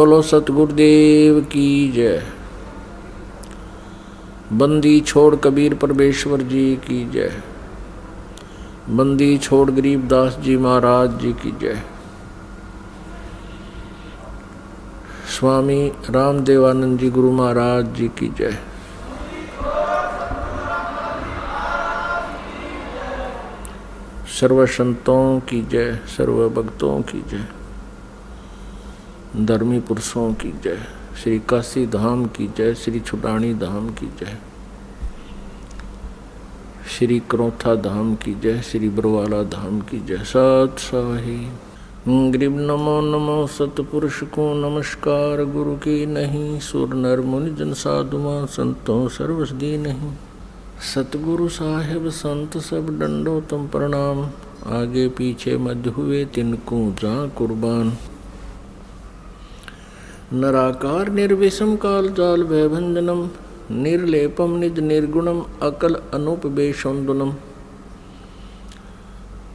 बोलो सतगुरुदेव की जय। बंदी छोड़ कबीर परमेश्वर जी की जय। बंदी छोड़ गरीबदास जी महाराज जी की जय। स्वामी रामदेवानंद जी गुरु महाराज जी की जय। सर्व संतों की जय, सर्व भक्तों की जय, धर्मी पुरुषों की जय, श्री काशी धाम की जय, श्री छुटानी धाम की जय, श्री क्रोथा धाम की जय, श्री बरवाला धाम की जय। सत साही ग्रीब नमो नमो सतपुरुष को नमस्कार। गुरु की नहीं सुर नर मुनि जन साधुमा संतों सर्वसदी नहीं। सतगुरु साहेब संत सब डंडो तुम प्रणाम। आगे पीछे मध्य हुए तिनको जा कुर्बान। नराकार निर्विषम काल जाल भयभंजनम। निर्लेपम निज निर्गुणम अकल अनुपवेशोन्दुनम।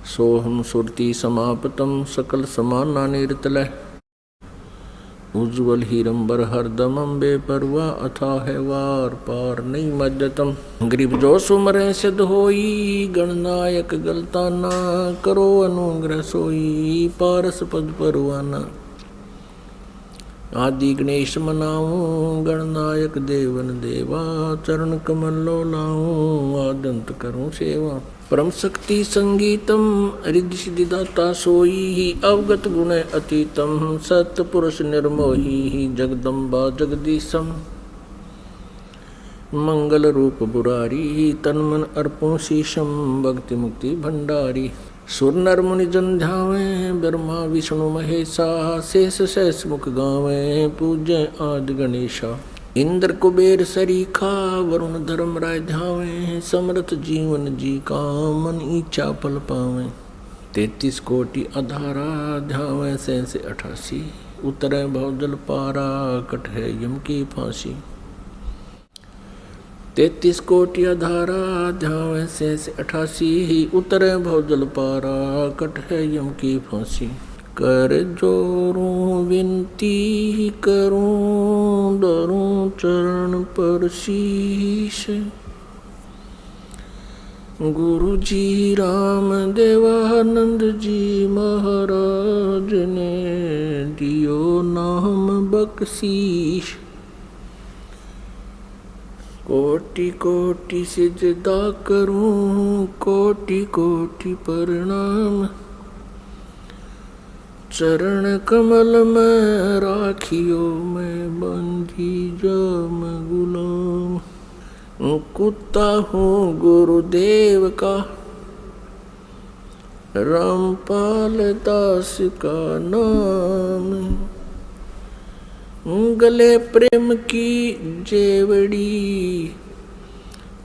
सोहम सुरति समापतम सकल समाना निर्तलय। उज्ज्वल हीरंबर हरदमम बेपरवा अथा है वार पार नहीं मज्जतम। गरीब जो सुमरे सिद्ध होई गणनायक गलताना। करो अनुग्रह सोई पारस पद परवाना। आदि गणेश मनाऊं गणनायक देवन देवा। चरण कमल लो लाऊं आदंत करूं सेवा। परम शक्ति संगीतम रिद्धि सिद्धिदाता सोई। अवगत गुण अतीतम सत्पुरुष निर्मोही। जगदम्बा जगदीशम मंगल रूप बुरारी। तन मन अर्पों शीशम भक्ति मुक्ति भंडारी। सुर नर मुनि जन ध्यावे ब्रह्मा विष्णु महेशा। शेष शेष मुख गावे पूज्य आदि गणेशा। इंद्र कुबेर सरीखा वरुण धर्म राय ध्यावे। समर्थ जीवन जी का मन इच्छा फल पावे। 33 कोटि अधारा ध्यावे 88। उतरे भवजल पारा कट है यम की फांसी। 33 कोटि अधारा ध्यावे 88। उतरे भवजल पारा कट है यम की फांसी। कर जोरूं विनती करूं धरूं चरण पर शीश। गुरु जी राम देवानंद जी महाराज ने दियो नाम बख्शीश। कोटि कोटि सिजदा करूं कोटि कोटि प्रणाम। चरण कमल में राखियो मैं बंदी जाम गुलाम। कुत्ता हूँ गुरुदेव का रामपाल दास का नाम। गले प्रेम की जेवड़ी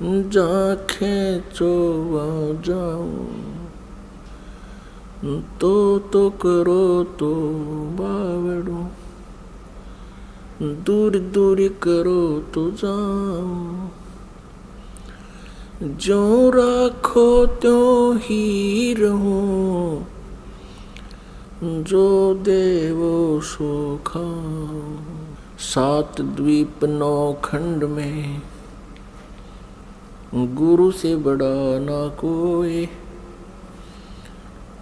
जाखें चोवा जाऊं। तो करो तो बावड़ो दूर दूर करो तो जाऊं। जो राखो त्यों ही रहूं। जो देवो सो खाऊं। 7 द्वीप 9 खंड में गुरु से बड़ा ना कोई।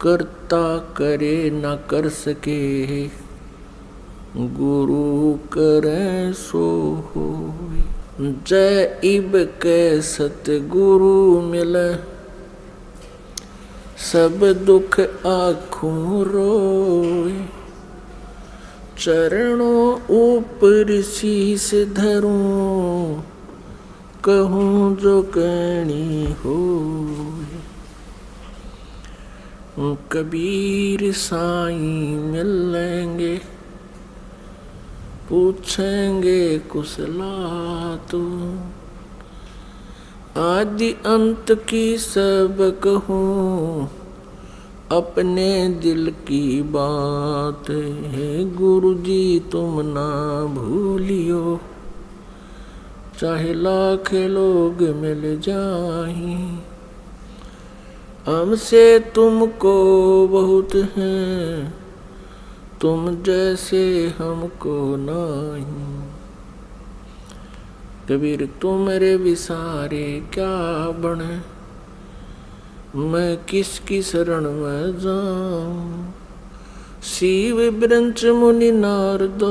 करता करे न कर सके गुरु करे सो होय। जय इब के सतगुरु मिले सब दुख आँखों रोए। चरणों ऊपर शीस धरूं कहूँ जो कहनी होय। कबीर साईं मिलेंगे पूछेंगे कुशला तो। आदि अंत की सब कहूँ अपने दिल की बात है। गुरु जी तुम ना भूलियो चाहे लाख लोग मिल जाएं। हमसे तुमको बहुत है तुम जैसे हमको नहीं। कबीर तुम मेरे विसारे क्या बने, मैं किसकी शरण में जाऊं। शिव ब्रंच मुनि नारद,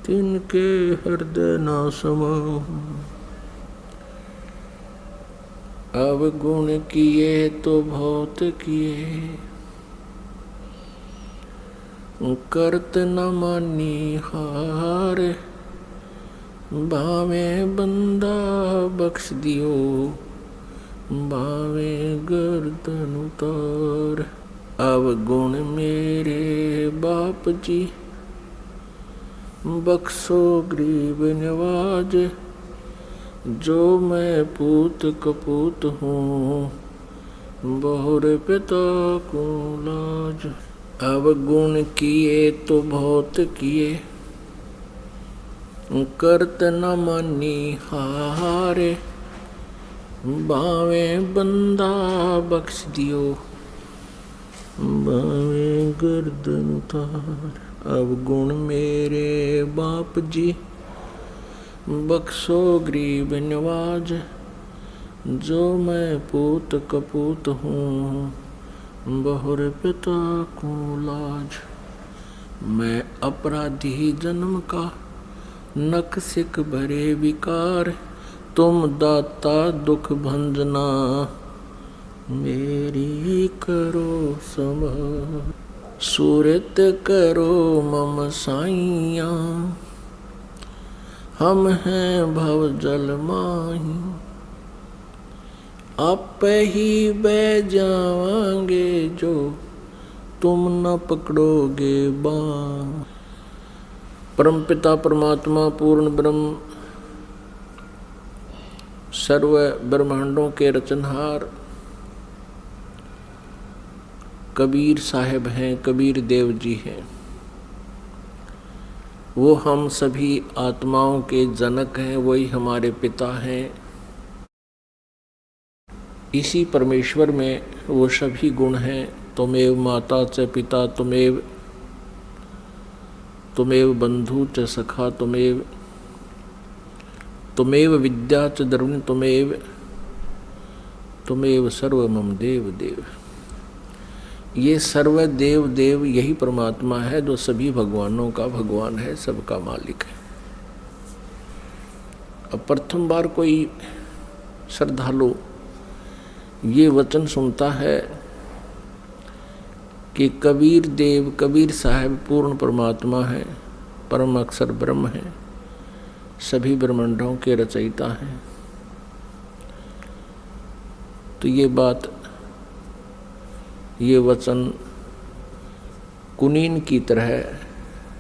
तिनके हृदय ना समाऊं। अब गुण किए तो बहुत किए, करत न मानी हार। भावे बंदा बख्श दियो, भावे गर्दन उतार। अब गुण मेरे बाप जी, बख्शो गरीब नवाज। जो मैं पूत कपूत हूँ, बहुर पिता को लाज। अब गुण किए तो बहुत किए, करत न मानी हारे। बावे बंदा बख्श दियो, बावे गर्दन उतार। अब गुण मेरे बाप जी, बख्शो गरीब नवाज। जो मैं पूत कपूत हूँ, बहुर पिता को लाज। मैं अपराधी जन्म का, नख सिक भरे विकार। तुम दाता दुख भंजना, मेरी करो संभार। सूरत करो मम साइया, हम हैं भव जल माही। आप ही बह जावांगे जो, तुम न पकड़ोगे बाँ। परमपिता परमात्मा पूर्ण ब्रह्म, सर्व ब्रह्मांडों के रचनहार कबीर साहेब हैं, कबीर देव जी हैं। वो हम सभी आत्माओं के जनक हैं, वही हमारे पिता हैं। इसी परमेश्वर में वो सभी गुण हैं। त्वमेव माता च पिता, त्वमेव बंधु च सखा, त्वमेव विद्या च द्रविण, त्वमेव सर्व मम देव देव। ये सर्व देव देव यही परमात्मा है जो सभी भगवानों का भगवान है, सबका मालिक है। अब प्रथम बार कोई श्रद्धालु ये वचन सुनता है कि कबीर देव, कबीर साहब पूर्ण परमात्मा है, परम अक्षर ब्रह्म है, सभी ब्रह्मांडों के रचयिता हैं, तो ये बात, ये वचन कुनीन की तरह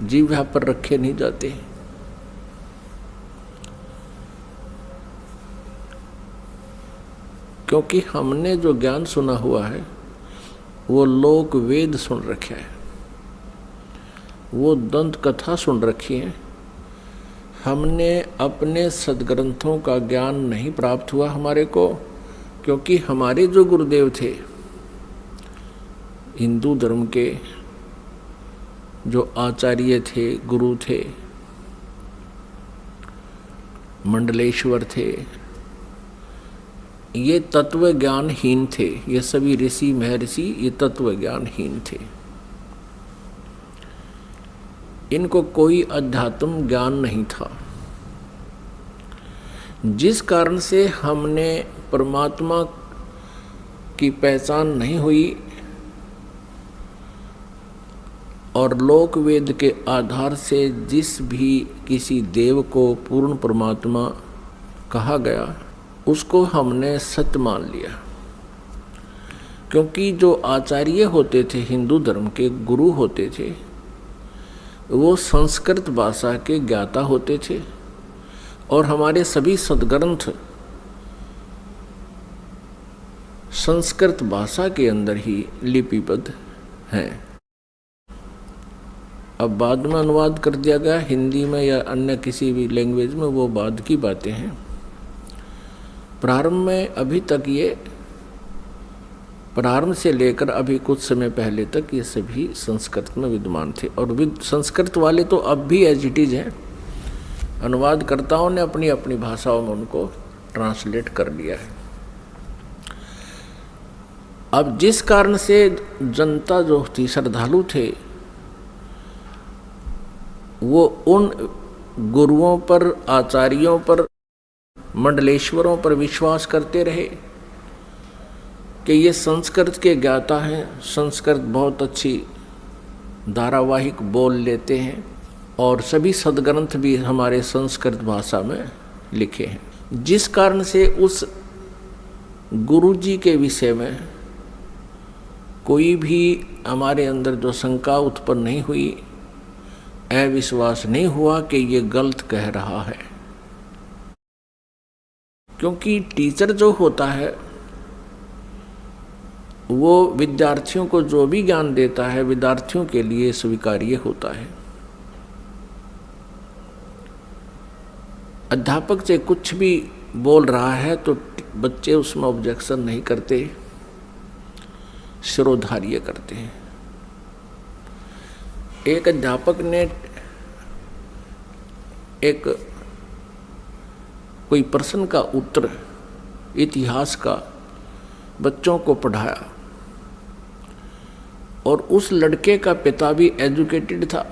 जीवा पर रखे नहीं जाते। क्योंकि हमने जो ज्ञान सुना हुआ है वो लोक वेद सुन रखे है, वो दंत कथा सुन रखी है। हमने अपने सदग्रंथों का ज्ञान नहीं प्राप्त हुआ हमारे को, क्योंकि हमारे जो गुरुदेव थे हिंदू धर्म के, जो आचार्य थे, गुरु थे, मंडलेश्वर थे, ये तत्व ज्ञानहीन थे। ये सभी ऋषि महर्षि ये तत्व ज्ञानहीन थे। इनको कोई अध्यात्म ज्ञान नहीं था, जिस कारण से हमने परमात्मा की पहचान नहीं हुई और लोक वेद के आधार से जिस भी किसी देव को पूर्ण परमात्मा कहा गया उसको हमने सत्य मान लिया। क्योंकि जो आचार्य होते थे, हिंदू धर्म के गुरु होते थे, वो संस्कृत भाषा के ज्ञाता होते थे और हमारे सभी सदग्रंथ संस्कृत भाषा के अंदर ही लिपिबद्ध हैं। अब बाद में अनुवाद कर दिया गया हिंदी में या अन्य किसी भी लैंग्वेज में, वो बाद की बातें हैं। प्रारंभ में अभी तक ये प्रारंभ से लेकर अभी कुछ समय पहले तक ये सभी संस्कृत में विद्यमान थे। और संस्कृत वाले तो अब भी एज इट इज हैं, अनुवादकर्ताओं ने अपनी अपनी भाषाओं में उनको ट्रांसलेट कर लिया है। अब जिस कारण से जनता जो थी, श्रद्धालु थे, वो उन गुरुओं पर, आचार्यों पर, मंडलेश्वरों पर विश्वास करते रहे कि ये संस्कृत के ज्ञाता हैं, संस्कृत बहुत अच्छी धारावाहिक बोल लेते हैं और सभी सद्ग्रंथ भी हमारे संस्कृत भाषा में लिखे हैं। जिस कारण से उस गुरु जी के विषय में कोई भी हमारे अंदर जो शंका उत्पन्न नहीं हुई, अविश्वास नहीं हुआ कि ये गलत कह रहा है। क्योंकि टीचर जो होता है वो विद्यार्थियों को जो भी ज्ञान देता है विद्यार्थियों के लिए स्वीकार्य होता है। अध्यापक से कुछ भी बोल रहा है तो बच्चे उसमें ऑब्जेक्शन नहीं करते, शिरोधार्य करते हैं। एक अध्यापक ने एक कोई प्रश्न का उत्तर इतिहास का बच्चों को पढ़ाया और उस लड़के का पिता भी एजुकेटेड था,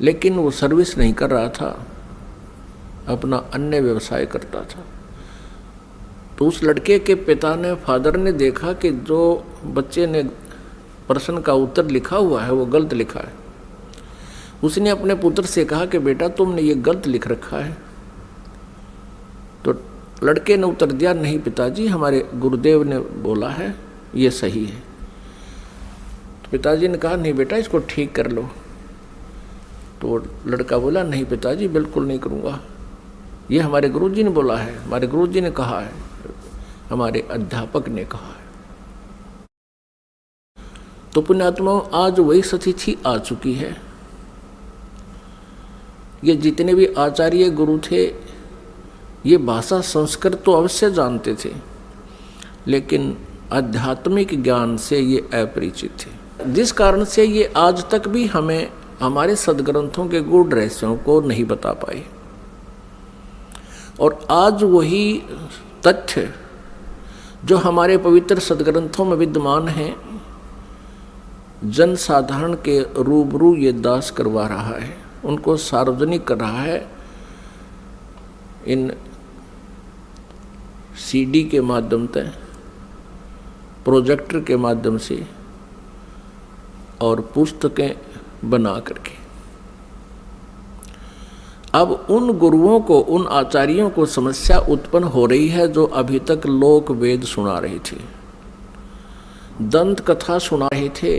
लेकिन वो सर्विस नहीं कर रहा था, अपना अन्य व्यवसाय करता था। तो उस लड़के के पिता ने, फादर ने देखा कि जो बच्चे ने प्रश्न का उत्तर लिखा हुआ है वो गलत लिखा है। उसने अपने पुत्र से कहा कि बेटा तुमने ये गलत लिख रखा है। तो लड़के ने उत्तर दिया, नहीं पिताजी, हमारे गुरुदेव ने बोला है ये सही है। तो पिताजी ने कहा, नहीं बेटा इसको ठीक कर लो। तो लड़का बोला, नहीं पिताजी बिल्कुल नहीं करूँगा, ये हमारे गुरुजी ने बोला है, हमारे गुरुजी ने कहा है, हमारे अध्यापक ने कहा है। तो पुण्यात्माओं, आज वही स्थिति आ चुकी है। ये जितने भी आचार्य गुरु थे ये भाषा संस्कृत तो अवश्य जानते थे, लेकिन आध्यात्मिक ज्ञान से ये अपरिचित थे, जिस कारण से ये आज तक भी हमें हमारे सद्ग्रंथों के गूढ़ रहस्यों को नहीं बता पाए। और आज वही तथ्य जो हमारे पवित्र सद्ग्रंथों में विद्यमान हैं, जन साधारण के रूबरू ये दास करवा रहा है, उनको सार्वजनिक कर रहा है इन सीडी के माध्यम से, प्रोजेक्टर के माध्यम से और पुस्तकें बना करके। अब उन गुरुओं को, उन आचार्यों को समस्या उत्पन्न हो रही है जो अभी तक लोक वेद सुना रहे थे, दंत कथा सुना रहे थे।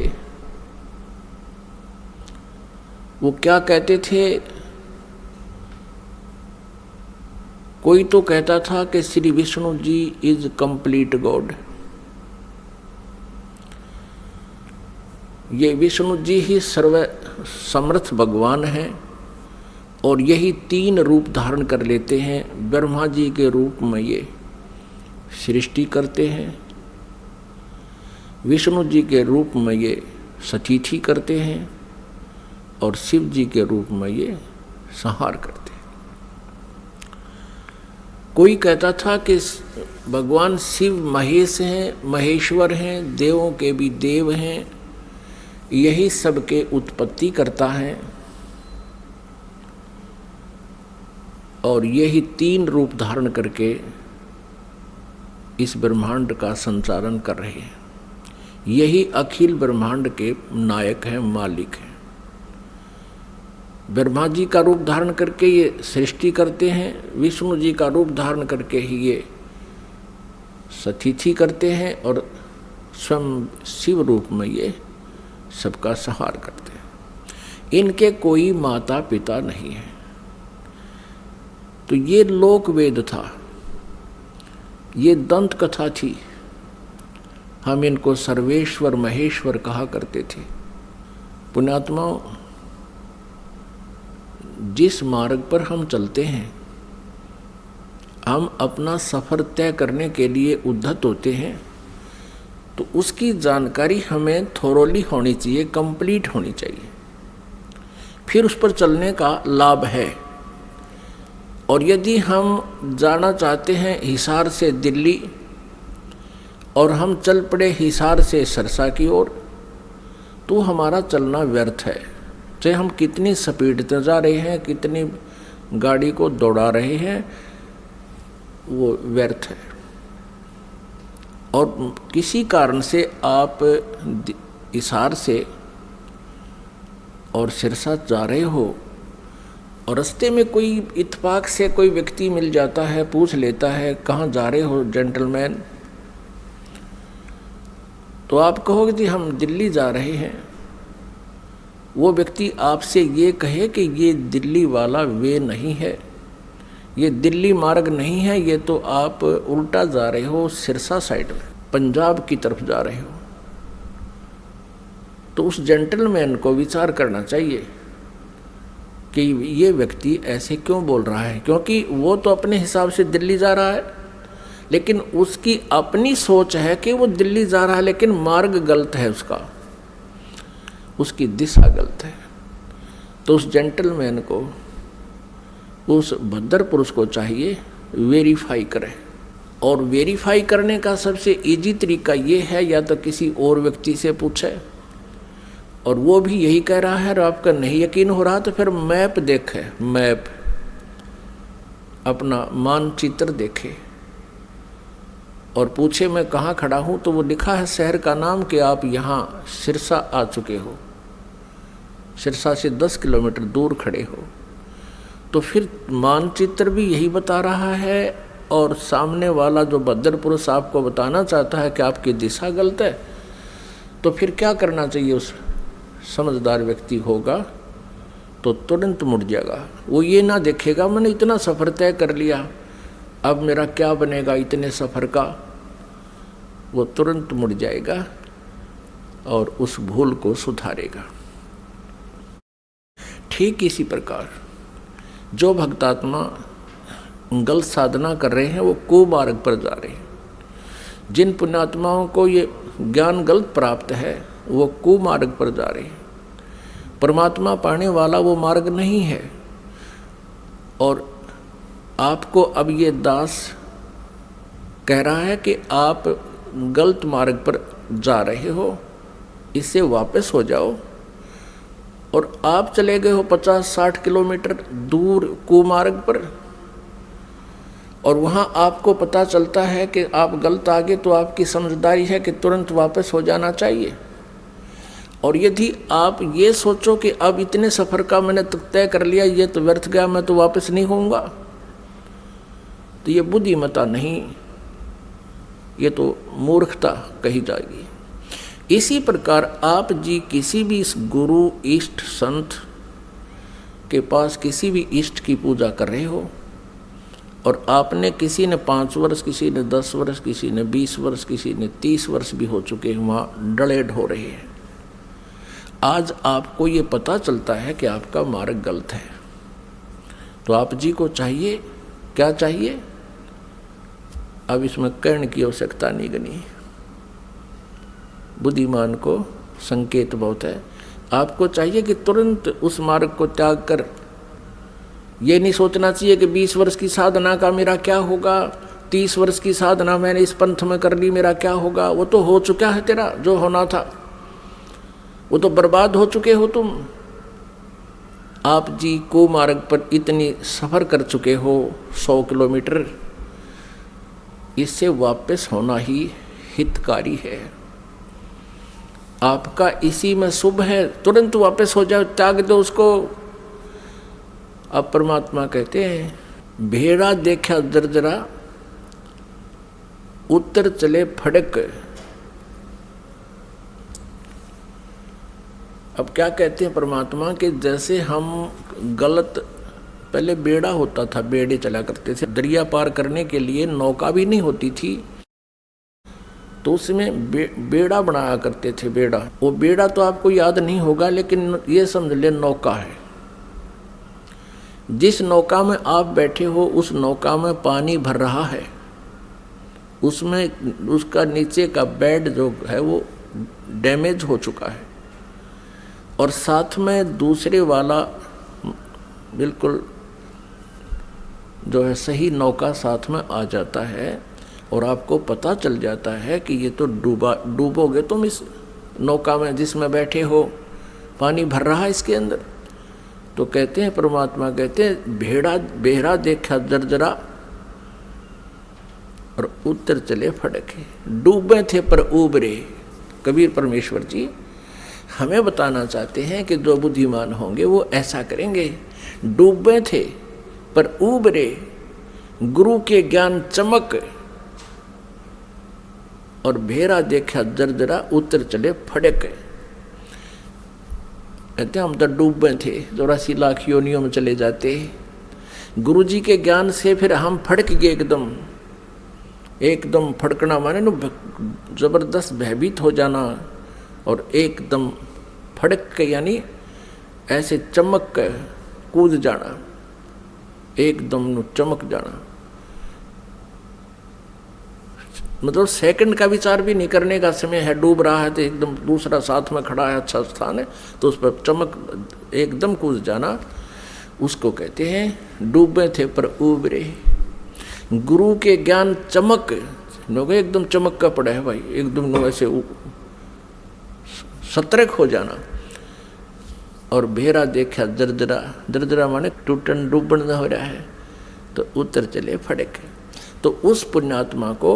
वो क्या कहते थे? कोई तो कहता था कि Shri Vishnu ji is complete God, ये विष्णु जी ही सर्व समर्थ भगवान हैं और यही 3 रूप धारण कर लेते हैं। ब्रह्मा जी के रूप में ये सृष्टि करते हैं, विष्णु जी के रूप में ये सतीथि करते हैं और शिव जी के रूप में ये संहार करते हैं। कोई कहता था कि भगवान शिव महेश हैं, महेश्वर हैं, देवों के भी देव हैं, यही सबके उत्पत्ति करता है और यही 3 रूप धारण करके इस ब्रह्मांड का संचालन कर रहे हैं। यही अखिल ब्रह्मांड के नायक हैं, मालिक हैं। ब्रह्मा जी का रूप धारण करके ये सृष्टि करते हैं, विष्णु जी का रूप धारण करके ही ये सतीथि करते हैं और स्वयं शिव रूप में ये सबका संहार करते हैं। इनके कोई माता पिता नहीं है। तो ये लोक वेद था, ये दंत कथा थी। हम इनको सर्वेश्वर महेश्वर कहा करते थे। पुण्यात्माओं, जिस मार्ग पर हम चलते हैं, हम अपना सफ़र तय करने के लिए उद्धत होते हैं तो उसकी जानकारी हमें थोरोली होनी चाहिए, कंप्लीट होनी चाहिए, फिर उस पर चलने का लाभ है। और यदि हम जाना चाहते हैं हिसार से दिल्ली और हम चल पड़े हिसार से सरसा की ओर, तो हमारा चलना व्यर्थ है। चाहे हम कितनी स्पीड से जा रहे हैं, कितनी गाड़ी को दौड़ा रहे हैं, वो व्यर्थ है। और किसी कारण से आप हिसार से और सिरसा जा रहे हो और रास्ते में कोई इत्तेफाक से कोई व्यक्ति मिल जाता है, पूछ लेता है कहाँ जा रहे हो जेंटलमैन, तो आप कहोगे जी हम दिल्ली जा रहे हैं। वो व्यक्ति आपसे ये कहे कि ये दिल्ली वाला वे नहीं है, ये दिल्ली मार्ग नहीं है, ये तो आप उल्टा जा रहे हो, सिरसा साइड में पंजाब की तरफ जा रहे हो। तो उस जेंटलमैन को विचार करना चाहिए कि ये व्यक्ति ऐसे क्यों बोल रहा है, क्योंकि वो तो अपने हिसाब से दिल्ली जा रहा है, लेकिन उसकी अपनी सोच है कि वो दिल्ली जा रहा है, लेकिन मार्ग गलत है, उसकी दिशा गलत है। तो उस जेंटलमैन को, उस भद्र पुरुष को चाहिए वेरीफाई करें। और वेरीफाई करने का सबसे इजी तरीका ये है, या तो किसी और व्यक्ति से पूछे और वो भी यही कह रहा है और आपका नहीं यकीन हो रहा तो फिर मैप देखे, मैप अपना मानचित्र देखे और पूछे मैं कहाँ खड़ा हूँ, तो वो लिखा है शहर का नाम कि आप यहाँ सिरसा आ चुके हो, सिरसा से 10 किलोमीटर दूर खड़े हो। तो फिर मानचित्र भी यही बता रहा है और सामने वाला जो भद्र पुरुष आपको बताना चाहता है कि आपकी दिशा गलत है। तो फिर क्या करना चाहिए? उस समझदार व्यक्ति होगा तो तुरंत मुड़ जाएगा। वो ये ना देखेगा मैंने इतना सफ़र तय कर लिया, अब मेरा क्या बनेगा इतने सफ़र का। वो तुरंत मुड़ जाएगा और उस भूल को सुधारेगा। ठीक इसी प्रकार जो भक्तात्मा गलत साधना कर रहे हैं वो कुमार्ग पर जा रहे हैं। जिन पुण्यात्माओं को ये ज्ञान गलत प्राप्त है वो कुमार्ग पर जा रहे हैं। परमात्मा पाने वाला वो मार्ग नहीं है। और आपको अब ये दास कह रहा है कि आप गलत मार्ग पर जा रहे हो, इससे वापस हो जाओ। और आप चले गए हो 50-60 किलोमीटर दूर कुमार्ग पर और वहाँ आपको पता चलता है कि आप गलत आ गए, तो आपकी समझदारी है कि तुरंत वापस हो जाना चाहिए। और यदि आप ये सोचो कि अब इतने सफ़र का मैंने तय कर लिया, ये तो व्यर्थ गया, मैं तो वापस नहीं होऊंगा, तो ये बुद्धिमता नहीं, ये तो मूर्खता कही जाएगी। इसी प्रकार आप जी किसी भी इस गुरु इष्ट संत के पास किसी भी इष्ट की पूजा कर रहे हो और आपने किसी ने 5 वर्ष, किसी ने 10 वर्ष, किसी ने 20 वर्ष, किसी ने 30 वर्ष भी हो चुके हैं, वहाँ डलेड हो रहे हैं। आज आपको ये पता चलता है कि आपका मार्ग गलत है, तो आप जी को चाहिए, क्या चाहिए? अब इसमें कहने की आवश्यकता नहीं गनी, बुद्धिमान को संकेत बहुत है। आपको चाहिए कि तुरंत उस मार्ग को त्याग कर, ये नहीं सोचना चाहिए कि 20 वर्ष की साधना का मेरा क्या होगा, 30 वर्ष की साधना मैंने इस पंथ में कर ली, मेरा क्या होगा। वो तो हो चुका है, तेरा जो होना था वो तो बर्बाद हो चुके हो तुम। आप जी को मार्ग पर इतनी सफ़र कर चुके हो 100 किलोमीटर, इससे वापस होना ही हितकारी है। आपका इसी में शुभ है, तुरंत वापस हो जाओ, त्याग दो उसको। अब परमात्मा कहते हैं भेड़ा देखा दरदरा उत्तर चले फड़क। अब क्या कहते हैं परमात्मा कि जैसे हम गलत, पहले बेड़ा होता था, बेड़े चला करते थे, दरिया पार करने के लिए नौका भी नहीं होती थी, तो उसमें बेड़ा बनाया करते थे। बेड़ा, वो बेड़ा तो आपको याद नहीं होगा, लेकिन ये समझ ले नौका है। जिस नौका में आप बैठे हो उस नौका में पानी भर रहा है, उसमें उसका नीचे का बेड जो है वो डैमेज हो चुका है, और साथ में दूसरे वाला बिल्कुल जो है सही नौका साथ में आ जाता है, और आपको पता चल जाता है कि ये तो डूबोगे तुम इस नौका में जिसमें बैठे हो, पानी भर रहा है इसके अंदर। तो कहते हैं परमात्मा कहते हैं बेहरा देखा जर्जरा और उत्तर चले फड़के, डूबे थे पर उबरे। कबीर परमेश्वर जी हमें बताना चाहते हैं कि जो बुद्धिमान होंगे वो ऐसा करेंगे, डूबे थे पर उबरे, गुरु के ज्ञान चमक, और भेरा देखा जर्जरा उत्तर चले फड़क। कहते हम तो डूबे थे, 84 लाख योनियों में चले जाते, गुरु जी के ज्ञान से फिर हम फड़क गए एकदम फड़कना माने न जबरदस्त भयभीत हो जाना, और एकदम फड़क के यानी ऐसे चमक के कूद जाना, एकदम चमक जाना, मतलब सेकंड का विचार भी नहीं करने का समय है। डूब रहा है तो एकदम दूसरा साथ में खड़ा है, अच्छा स्थान है तो उस पर चमक एकदम कूद जाना, उसको कहते हैं डूबे थे पर उबरे। गुरु के ज्ञान चमक, लोग एकदम चमक का पड़ा है भाई, एकदम ऐसे सतर्क हो जाना। और भेरा देखा जर्जरा, जर्जरा माने टूटन डूबन न हो रहा है, तो उत्तर चले फड़क। तो उस पुण्यात्मा को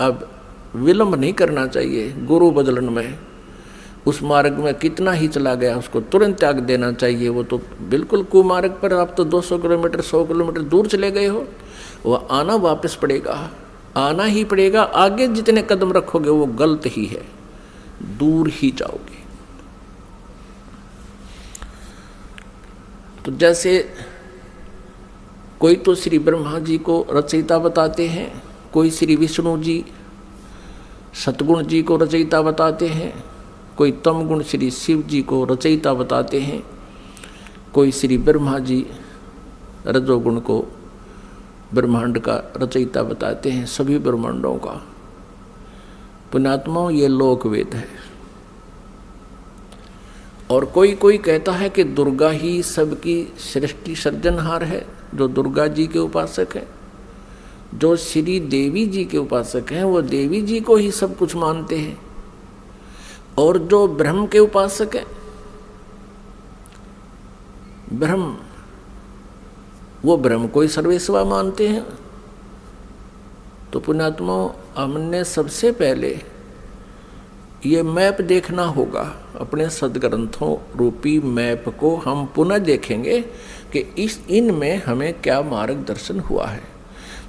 अब विलंब नहीं करना चाहिए गुरु बदलन में। उस मार्ग में कितना ही चला गया उसको तुरंत त्याग देना चाहिए। वो तो बिल्कुल कुमार्ग पर आप तो 200 किलोमीटर 100 किलोमीटर दूर चले गए हो, वह आना वापस पड़ेगा, आना ही पड़ेगा। आगे जितने कदम रखोगे वो गलत ही है, दूर ही जाओगे। तो जैसे कोई तो श्री ब्रह्मा जी को रचयिता बताते हैं, कोई श्री विष्णु जी सतगुण जी को रचयिता बताते हैं, कोई तम गुण श्री शिव जी को रचयिता बताते हैं, कोई श्री ब्रह्मा जी रजोगुण को ब्रह्मांड का रचयिता बताते हैं, सभी ब्रह्मांडों का। पुण्यात्माओं ये लोक वेद है। और कोई कोई कहता है कि दुर्गा ही सबकी सृष्टि सर्जनहार है, जो दुर्गा जी के उपासक हैं। जो श्री देवी जी के उपासक हैं वो देवी जी को ही सब कुछ मानते हैं, और जो ब्रह्म के उपासक हैं, ब्रह्म, वो ब्रह्म को ही सर्वेस्वा मानते हैं। तो पुण्यात्माओं हमने सबसे पहले ये मैप देखना होगा, अपने सदग्रंथों रूपी मैप को हम पुनः देखेंगे कि इनमें हमें क्या मार्गदर्शन हुआ है,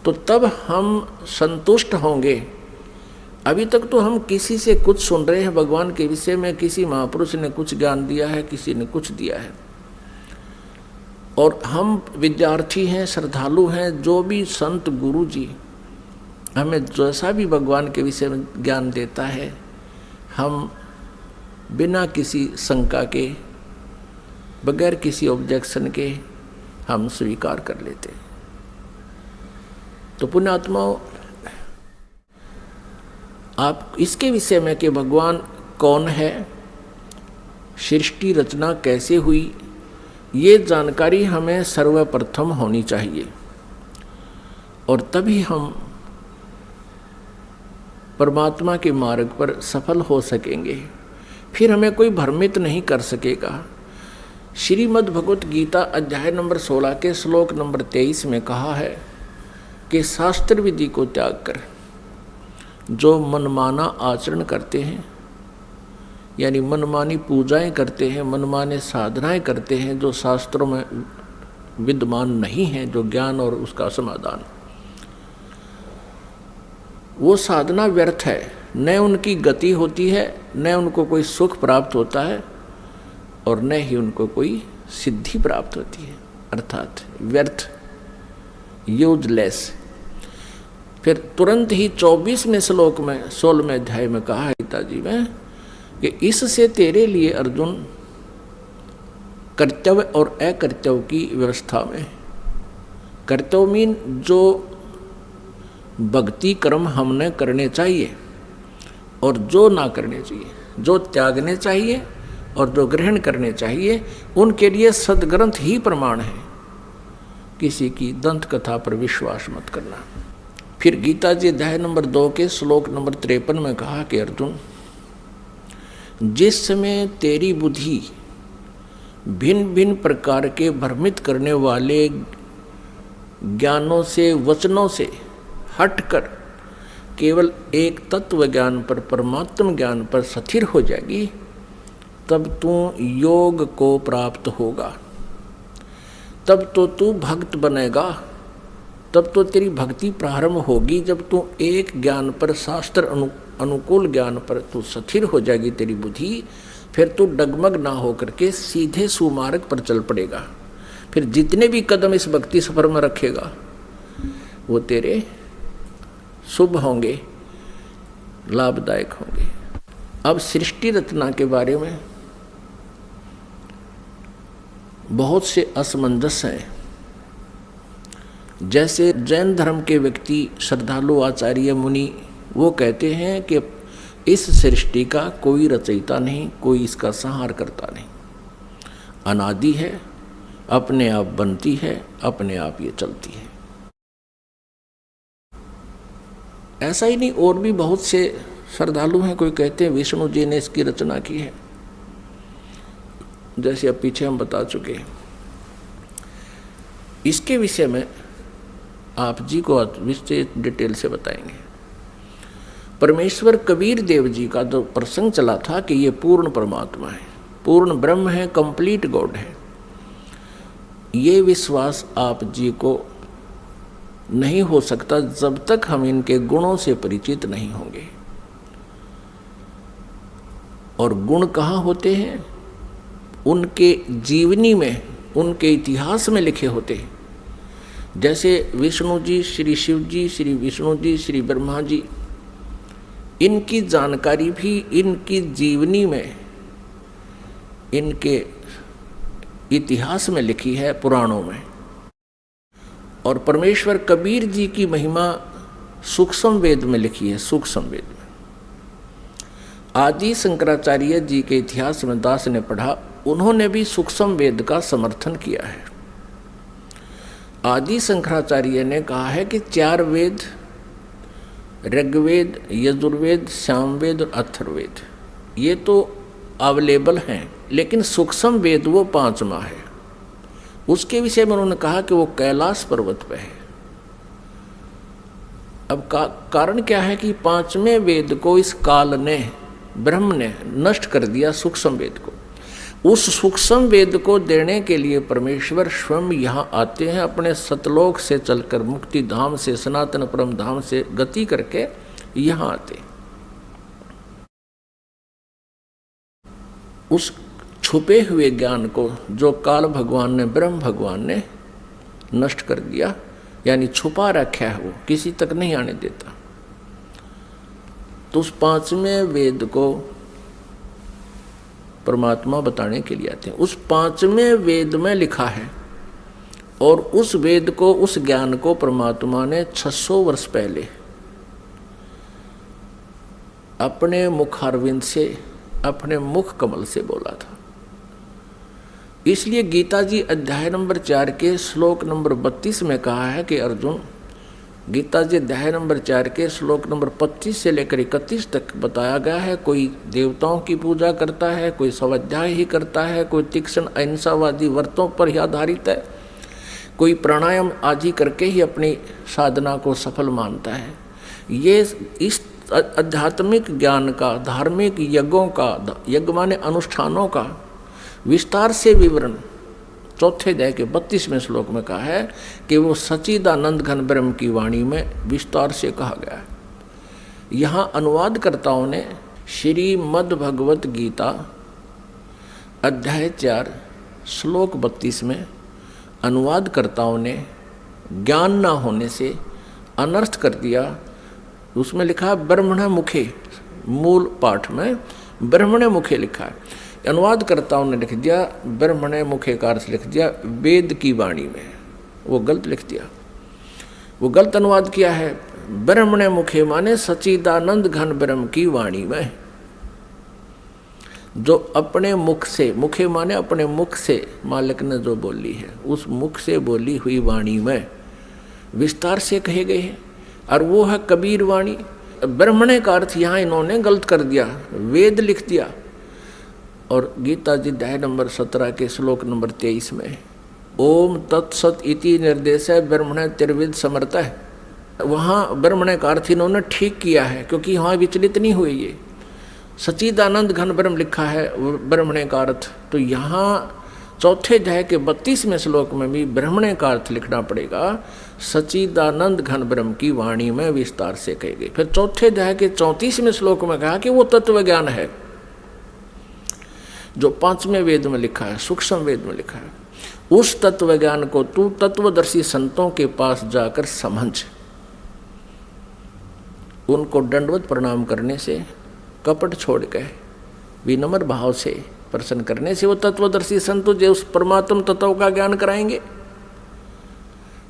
तो तब हम संतुष्ट होंगे। अभी तक तो हम किसी से कुछ सुन रहे हैं भगवान के विषय में, किसी महापुरुष ने कुछ ज्ञान दिया है, किसी ने कुछ दिया है, और हम विद्यार्थी हैं, श्रद्धालु हैं। जो भी संत गुरु जी हमें जैसा भी भगवान के विषय में ज्ञान देता है, हम बिना किसी शंका के, बगैर किसी ऑब्जेक्शन के हम स्वीकार कर लेते हैं। तो पुण्यात्माओं आप इसके विषय में कि भगवान कौन है, सृष्टि रचना कैसे हुई, ये जानकारी हमें सर्वप्रथम होनी चाहिए, और तभी हम परमात्मा के मार्ग पर सफल हो सकेंगे। फिर हमें कोई भ्रमित नहीं कर सकेगा। श्रीमद् भगवत गीता अध्याय नंबर 16 के श्लोक नंबर 23 में कहा है कि शास्त्र विधि को त्याग कर जो मनमाना आचरण करते हैं, यानी मनमानी पूजाएं करते हैं, मनमाने साधनाएं करते हैं जो शास्त्रों में विद्यमान नहीं है, जो ज्ञान और उसका समाधान, वो साधना व्यर्थ है। न उनकी गति होती है, न उनको कोई सुख प्राप्त होता है, और न ही उनको कोई सिद्धि प्राप्त होती है, अर्थात व्यर्थ, यूजलेस। फिर तुरंत ही 24वें श्लोक में 16वें अध्याय में कहा है गीता जी में कि इससे तेरे लिए अर्जुन कर्तव्य और अकर्तव्य की व्यवस्था में, कर्तव्य मीन जो भक्ति कर्म हमने करने चाहिए और जो ना करने चाहिए, जो त्यागने चाहिए और जो ग्रहण करने चाहिए, उनके लिए सदग्रंथ ही प्रमाण है। किसी की दंत कथा पर विश्वास मत करना। फिर गीता जी अध्याय नंबर 2 के श्लोक नंबर 53 में कहा कि अर्जुन, जिस समय तेरी बुद्धि भिन्न भिन्न प्रकार के भ्रमित करने वाले ज्ञानों से, वचनों से हटकर केवल एक तत्व ज्ञान पर, परमात्म ज्ञान पर स्थिर हो जाएगी, तब तू योग को प्राप्त होगा, तब तो तू भक्त बनेगा, तब तो तेरी भक्ति प्रारंभ होगी। जब तू एक ज्ञान पर, शास्त्र अनुकूल ज्ञान पर तू स्थिर हो जाएगी तेरी बुद्धि, फिर तू डगमग ना होकर के सीधे सुमार्ग पर चल पड़ेगा। फिर जितने भी कदम इस भक्ति सफर में रखेगा वो तेरे शुभ होंगे, लाभदायक होंगे। अब सृष्टि रचना के बारे में बहुत से असमंजस हैं। जैसे जैन धर्म के व्यक्ति, श्रद्धालु, आचार्य, मुनि, वो कहते हैं कि इस सृष्टि का कोई रचयिता नहीं, कोई इसका संहार करता नहीं, अनादि है, अपने आप बनती है, अपने आप ये चलती है। ऐसा ही नहीं, और भी बहुत से श्रद्धालु हैं। कोई कहते हैं विष्णु जी ने इसकी रचना की है, जैसे अब पीछे हम बता चुके हैं। इसके विषय में आप जी को विशेष डिटेल से बताएंगे। परमेश्वर कबीर देव जी का जो प्रसंग चला था कि ये पूर्ण परमात्मा है, पूर्ण ब्रह्म है, कंप्लीट गॉड है, ये विश्वास आप जी को नहीं हो सकता जब तक हम इनके गुणों से परिचित नहीं होंगे। और गुण कहाँ होते हैं? उनके जीवनी में, उनके इतिहास में लिखे होते हैं। जैसे विष्णु जी, श्री शिव जी, श्री विष्णु जी, श्री ब्रह्मा जी, इनकी जानकारी भी इनकी जीवनी में, इनके इतिहास में लिखी है, पुराणों में। और परमेश्वर कबीर जी की महिमा सूक्ष्म वेद में लिखी है, सूक्ष्म वेद में। आदि शंकराचार्य जी के इतिहास में दास ने पढ़ा, उन्होंने भी सूक्ष्म वेद का समर्थन किया है। आदि शंकराचार्य ने कहा है कि 4 वेद, ऋग्वेद, यजुर्वेद, सामवेद और अथर्ववेद, ये तो अवेलेबल हैं, लेकिन सूक्ष्म वेद वो 5वां है। उसके विषय में उन्होंने कहा कि वो कैलाश पर्वत पे है। अब कारण क्या है कि 5वें वेद को इस काल ने, ब्रह्म ने नष्ट कर दिया, सूक्ष्म वेद को। उस सूक्ष्म वेद को देने के लिए परमेश्वर स्वयं यहाँ आते हैं, अपने सतलोक से चलकर, मुक्ति धाम से, सनातन परम धाम से गति करके यहाँ आते। उस छुपे हुए ज्ञान को जो काल भगवान ने, ब्रह्म भगवान ने नष्ट कर दिया, यानी छुपा रखा है, वो किसी तक नहीं आने देता। तो उस 5वें वेद को परमात्मा बताने के लिए आते हैं। उस 5वें वेद में लिखा है, और उस वेद को, उस ज्ञान को परमात्मा ने 600 वर्ष पहले अपने मुखारविंद से, अपने मुख कमल से बोला था। इसलिए गीता जी अध्याय नंबर 4 के श्लोक नंबर 32 में कहा है कि अर्जुन, गीता जी अध्याय नंबर 4 के श्लोक नंबर 25 से लेकर 31 तक बताया गया है। कोई देवताओं की पूजा करता है, कोई स्वाध्याय ही करता है, कोई तीक्ष्ण अहिंसावादी व्रतों पर ही आधारित है, कोई प्राणायाम आदि करके ही अपनी साधना को सफल मानता है। ये इस आध्यात्मिक ज्ञान का, धार्मिक यज्ञों का, यज्ञ माने अनुष्ठानों का विस्तार से विवरण 4th अध्याय के 32वें श्लोक में कहा है कि वो सच्चिदानंद घन ब्रह्म की वाणी में विस्तार से कहा गया है। यहाँ अनुवादकर्ताओं ने श्रीमद् भगवत गीता अध्याय 4 श्लोक 32 में अनुवादकर्ताओं ने ज्ञान न होने से अनर्थ कर दिया। उसमें लिखा ब्रह्मण मुखे, मूल पाठ में ब्रह्मण मुखे लिखा है, अनुवादकर्ताओं ने लिख दिया ब्रह्मण मुखे का अर्थ लिख दिया वेद की वाणी में। वो गलत लिख दिया, वो गलत अनुवाद किया है। ब्रह्मणे मुखे माने सच्चिदानंद घन ब्रह्म की वाणी में, जो अपने मुख से, मुखे माने अपने मुख से मालिक ने जो बोली है, उस मुख से बोली हुई वाणी में विस्तार से कहे गए हैं, और वो है कबीर वाणी। ब्रह्मणे का अर्थ यहाँ इन्होंने गलत कर दिया, वेद लिख दिया। और गीता जी अध्याय नंबर 17 के श्लोक नंबर 23 में ओम तत्सत इति निर्देश है ब्रह्मणे त्रिविद समर्थ है, वहाँ ब्रह्मणे का अर्थ इन्होंने ठीक किया है, क्योंकि वहाँ विचलित नहीं हुए। ये सच्चिदानंद घन ब्रह्म लिखा है ब्रह्मणे का अर्थ, तो यहाँ चौथे अध्याय के 32वें श्लोक में भी ब्रह्मणे का अर्थ लिखना पड़ेगा, सच्चिदानंद घन ब्रह्म की वाणी में विस्तार से कही गई। फिर चौथे अध्याय के 34वें श्लोक में कहा कि वो तत्व ज्ञान है जो 5वें वेद में लिखा है, सूक्ष्म वेद में लिखा है। उस तत्व ज्ञान को तू तत्वदर्शी संतों के पास जाकर समझ, उनको दंडवत प्रणाम करने से, कपट छोड़ के विनम्र भाव से प्रसन्न करने से वो तत्वदर्शी संत तुझे उस परमात्म तत्व का ज्ञान कराएंगे।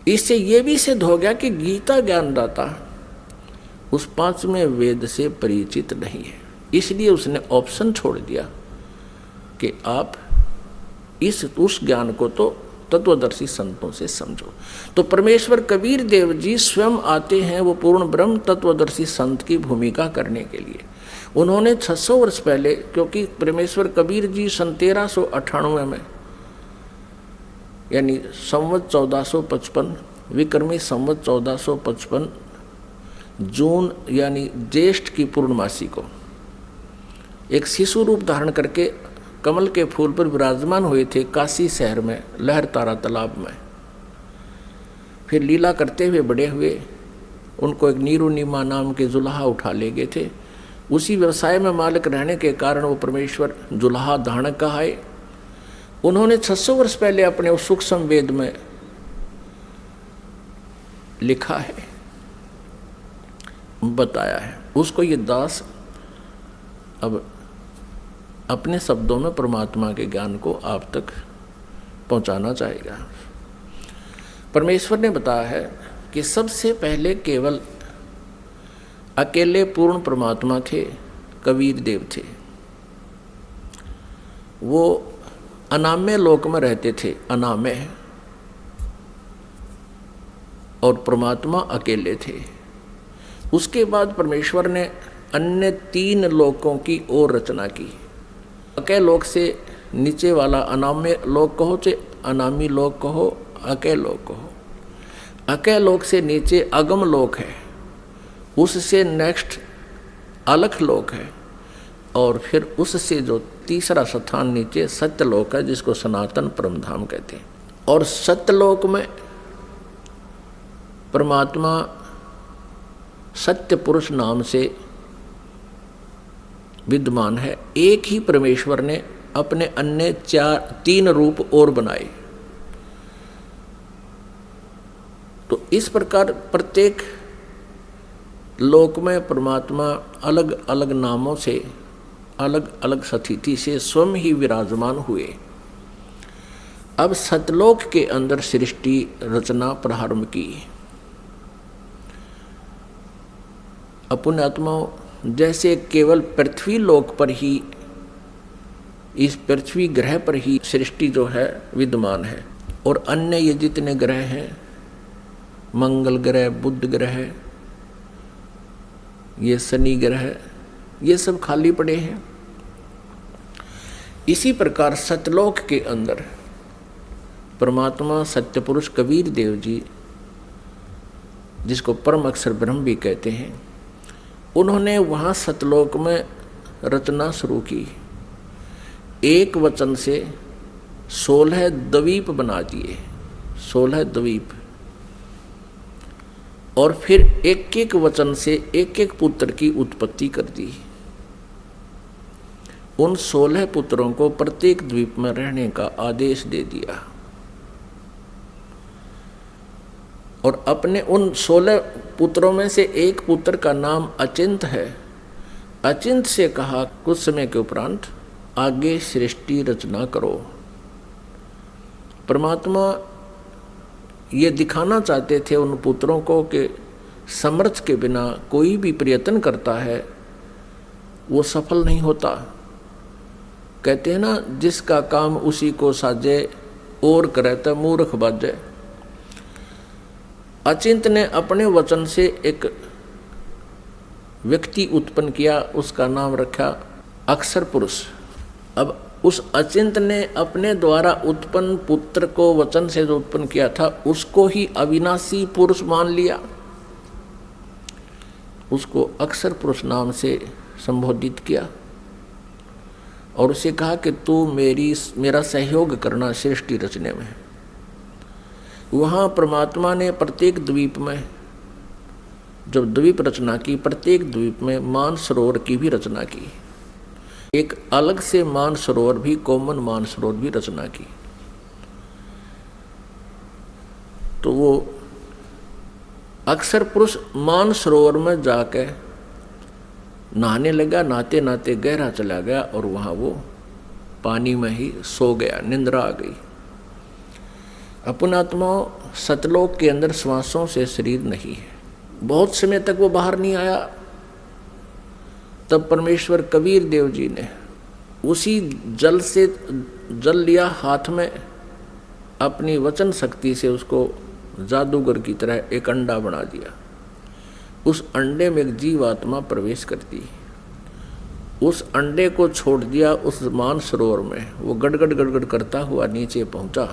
इससे ये भी सिद्ध हो गया कि गीता ज्ञानदाता उस 5वें वेद से परिचित नहीं है, इसलिए उसने ऑप्शन छोड़ दिया कि आप उस ज्ञान को तो तत्वदर्शी संतों से समझो। तो परमेश्वर कबीर देव जी स्वयं आते हैं वो पूर्ण ब्रह्म तत्वदर्शी संत की भूमिका करने के लिए। उन्होंने 600 वर्ष पहले, क्योंकि परमेश्वर कबीर जी सन 1398 में, यानी संवत 1455 विक्रमी संवत 1455 जून यानी ज्येष्ठ की पूर्णमासी को एक शिशु रूप धारण करके कमल के फूल पर विराजमान हुए थे काशी शहर में लहरतारा तालाब में। फिर लीला करते हुए बड़े हुए, उनको एक नीरुनिमा नाम के जुलाहा उठा ले गए थे। उसी व्यवसाय में मालिक रहने के कारण वो परमेश्वर जुलाहा धारणक कहाए। उन्होंने 600 वर्ष पहले अपने उस सूक्ष्म वेद में लिखा है, बताया है, उसको ये दास अब अपने शब्दों में परमात्मा के ज्ञान को आप तक पहुंचाना चाहेगा। परमेश्वर ने बताया है कि सबसे पहले केवल अकेले पूर्ण परमात्मा थे, कबीर देव थे। वो अनामय लोक में रहते थे, अनामय, और परमात्मा अकेले थे। उसके बाद परमेश्वर ने अन्य 3 लोकों की और रचना की। अकय लोक से नीचे वाला अनाम्य लोक कहो, चाहे अनामी लोक कहो, अकय लोक कहो। अकय लोक से नीचे अगम लोक है, उससे नेक्स्ट अलख लोक है, और फिर उससे जो तीसरा स्थान नीचे सत्यलोक है, जिसको सनातन परमधाम कहते हैं। और सत्यलोक में परमात्मा सत्य पुरुष नाम से विद्यमान है। एक ही परमेश्वर ने अपने अन्य 3 रूप और बनाए। तो इस प्रकार प्रत्येक लोक में परमात्मा अलग अलग नामों से, अलग अलग स्थिति से स्वयं ही विराजमान हुए। अब सतलोक के अंदर सृष्टि रचना प्रारंभ की। अपने आत्माओं, जैसे केवल पृथ्वी लोक पर ही, इस पृथ्वी ग्रह पर ही सृष्टि जो है विद्यमान है, और अन्य ये जितने ग्रह हैं, मंगल ग्रह, बुध ग्रह, ये शनि ग्रह, ये सब खाली पड़े हैं। इसी प्रकार सतलोक के अंदर परमात्मा सत्य पुरुष कबीर देव जी, जिसको परम अक्षर ब्रह्म भी कहते हैं, उन्होंने वहाँ सतलोक में रचना शुरू की। एक वचन से 16 द्वीप बना दिए, 16 द्वीप, और फिर एक एक वचन से एक एक पुत्र की उत्पत्ति कर दी। उन 16 पुत्रों को प्रत्येक द्वीप में रहने का आदेश दे दिया, और अपने उन 16 पुत्रों में से एक पुत्र का नाम अचिंत है। अचिंत से कहा कुछ समय के उपरांत आगे सृष्टि रचना करो। परमात्मा ये दिखाना चाहते थे उन पुत्रों को कि समर्थ के बिना कोई भी प्रयत्न करता है वो सफल नहीं होता। कहते हैं ना, जिसका काम उसी को साजे, और करे तो मूर्ख बाजे। अचिंत ने अपने वचन से एक व्यक्ति उत्पन्न किया, उसका नाम रखा अक्षर पुरुष। अब उस अचिंत ने अपने द्वारा उत्पन्न पुत्र को वचन से जो उत्पन्न किया था उसको ही अविनाशी पुरुष मान लिया, उसको अक्षर पुरुष नाम से संबोधित किया और उसे कहा कि तू मेरा सहयोग करना सृष्टि रचने में। वहाँ परमात्मा ने प्रत्येक द्वीप में, जब द्वीप रचना की, प्रत्येक द्वीप में मानसरोवर की भी रचना की, एक अलग से मानसरोवर भी, कॉमन मानसरोवर भी रचना की। तो वो अक्षर पुरुष मानसरोवर में जाके नहाने लगा, नहाते नहाते गहरा चला गया और वहाँ वो पानी में ही सो गया, निंद्रा आ गई। अपनात्मा सतलोक के अंदर श्वासों से शरीर नहीं है। बहुत समय तक वो बाहर नहीं आया। तब परमेश्वर कबीर देव जी ने उसी जल से जल लिया हाथ में, अपनी वचन शक्ति से उसको जादूगर की तरह एक अंडा बना दिया। उस अंडे में एक जीवात्मा प्रवेश करती, उस अंडे को छोड़ दिया उस मानसरोवर में, वो गड़गड़ गड़गड़ करता हुआ नीचे पहुंचा।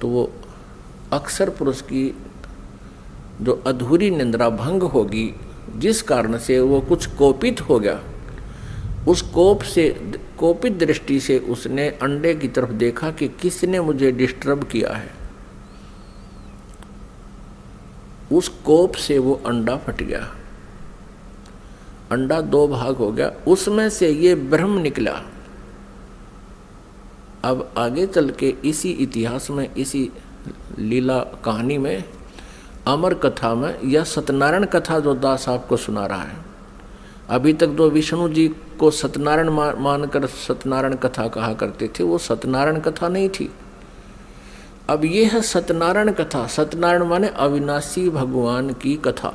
तो वो अक्षर पुरुष की जो अधूरी निंद्रा भंग होगी, जिस कारण से वो कुछ कोपित हो गया, उस कोपित दृष्टि से उसने अंडे की तरफ देखा कि किसने मुझे डिस्टर्ब किया है। उस कोप से वो अंडा फट गया, अंडा दो भाग हो गया, उसमें से ये ब्रह्म निकला। अब आगे चल के इसी इतिहास में, इसी लीला कहानी में, अमर कथा में, या सत्यनारायण कथा जो दास आपको सुना रहा है, अभी तक जो विष्णु जी को सत्यनारायण मानकर सत्यनारायण कथा कहा करते थे, वो सत्यनारायण कथा नहीं थी। अब ये है सत्यनारायण कथा। सत्यनारायण माने अविनाशी भगवान की कथा।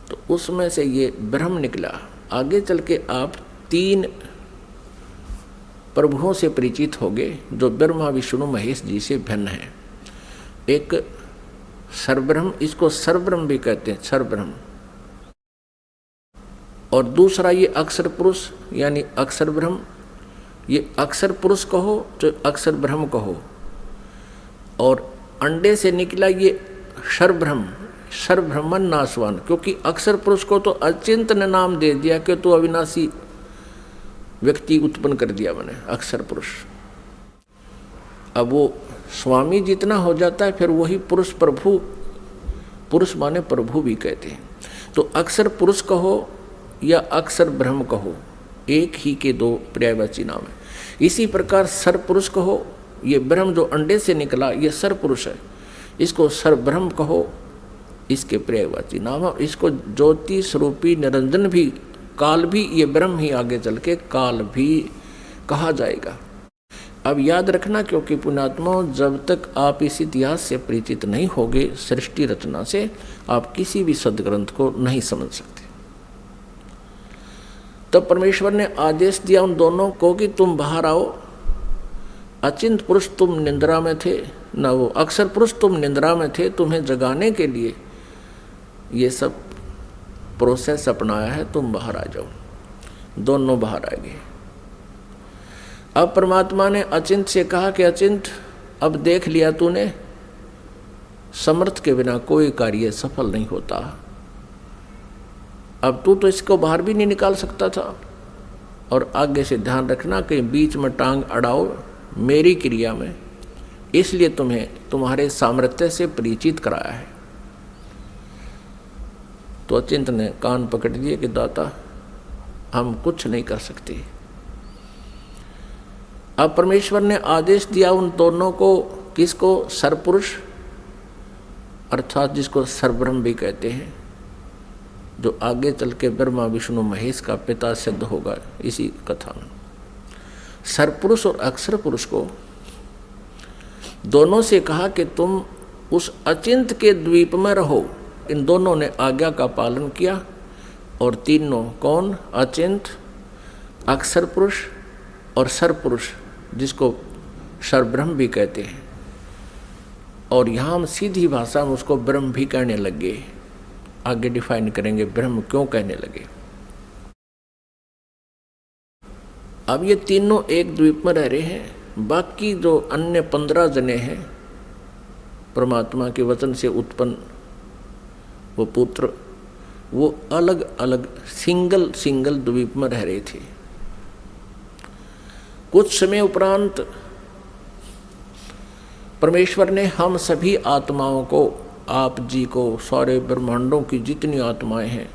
तो उसमें से ये ब्रह्म निकला। आगे चल के आप 3 प्रभुओं से परिचित होंगे जो ब्रह्मा विष्णु महेश जी से भिन्न है। एक सर्वब्रह्म, इसको सर्वब्रह्म भी कहते हैं, सर्वब्रह्म। और दूसरा ये अक्षर पुरुष यानी अक्षर ब्रह्म। ये अक्षर पुरुष कहो तो अक्षर ब्रह्म कहो। और अंडे से निकला ये सर्वब्रह्म, सर्वब्रह्मन नाशवान, क्योंकि अक्षर पुरुष को तो अचिंत ने नाम दे दिया कि तो अविनाशी व्यक्ति उत्पन्न कर दिया मैंने, अक्षर पुरुष। अब वो स्वामी जितना हो जाता है फिर वही पुरुष प्रभु, पुरुष माने प्रभु भी कहते हैं। तो अक्षर पुरुष कहो या अक्षर ब्रह्म कहो, एक ही के 2 पर्यायवाची नाम है। इसी प्रकार सर पुरुष कहो, ये ब्रह्म जो अंडे से निकला ये सर पुरुष है, इसको सर ब्रह्म कहो, इसके पर्यायवाची नाम है। इसको ज्योति स्वरूपी निरंजन भी, काल भी, ये ब्रह्म ही आगे चल के काल भी कहा जाएगा। अब याद रखना, क्योंकि पुण्यात्मा जब तक आप इस इतिहास से परिचित नहीं होगे, सृष्टि रचना से, आप किसी भी सदग्रंथ को नहीं समझ सकते। तब परमेश्वर ने आदेश दिया उन दोनों को कि तुम बाहर आओ। अचिंत पुरुष तुम निंद्रा में थे, न वो अक्षर पुरुष तुम निंद्रा में थे, तुम्हें जगाने के लिए ये सब प्रोसेस अपनाया है, तुम बाहर आ जाओ। दोनों बाहर आ गए। अब परमात्मा ने अचिंत से कहा कि अचिंत, अब देख लिया तूने, समर्थ के बिना कोई कार्य सफल नहीं होता। अब तू तो इसको बाहर भी नहीं निकाल सकता था। और आगे से ध्यान रखना कि बीच में टांग अड़ाओ मेरी क्रिया में, इसलिए तुम्हें तुम्हारे सामर्थ्य से परिचित कराया है। तो अचिंत ने कान पकड़ दिए कि दाता हम कुछ नहीं कर सकते। अब परमेश्वर ने आदेश दिया उन दोनों को, किसको? सरपुरुष अर्थात जिसको सर्वब्रह्म भी कहते हैं, जो आगे चल के ब्रह्मा विष्णु महेश का पिता सिद्ध होगा इसी कथा में। सरपुरुष और अक्षर पुरुष को दोनों से कहा कि तुम उस अचिंत के द्वीप में रहो। इन दोनों ने आज्ञा का पालन किया और तीनों कौन? अचिंत, अक्षर पुरुष और सरपुरुष, जिसको सरब्रह्म भी कहते हैं। और यहाँ हम सीधी भाषा में उसको ब्रह्म भी कहने लगे। आगे डिफाइन करेंगे ब्रह्म क्यों कहने लगे। अब ये तीनों एक द्वीप में रह रहे हैं। बाकी जो अन्य 15 जने हैं परमात्मा के वचन से उत्पन्न वो पुत्र, वो अलग अलग सिंगल द्वीप में रह रहे थे। कुछ समय उपरांत परमेश्वर ने हम सभी आत्माओं को, आप जी को, सारे ब्रह्मांडों की जितनी आत्माएं हैं,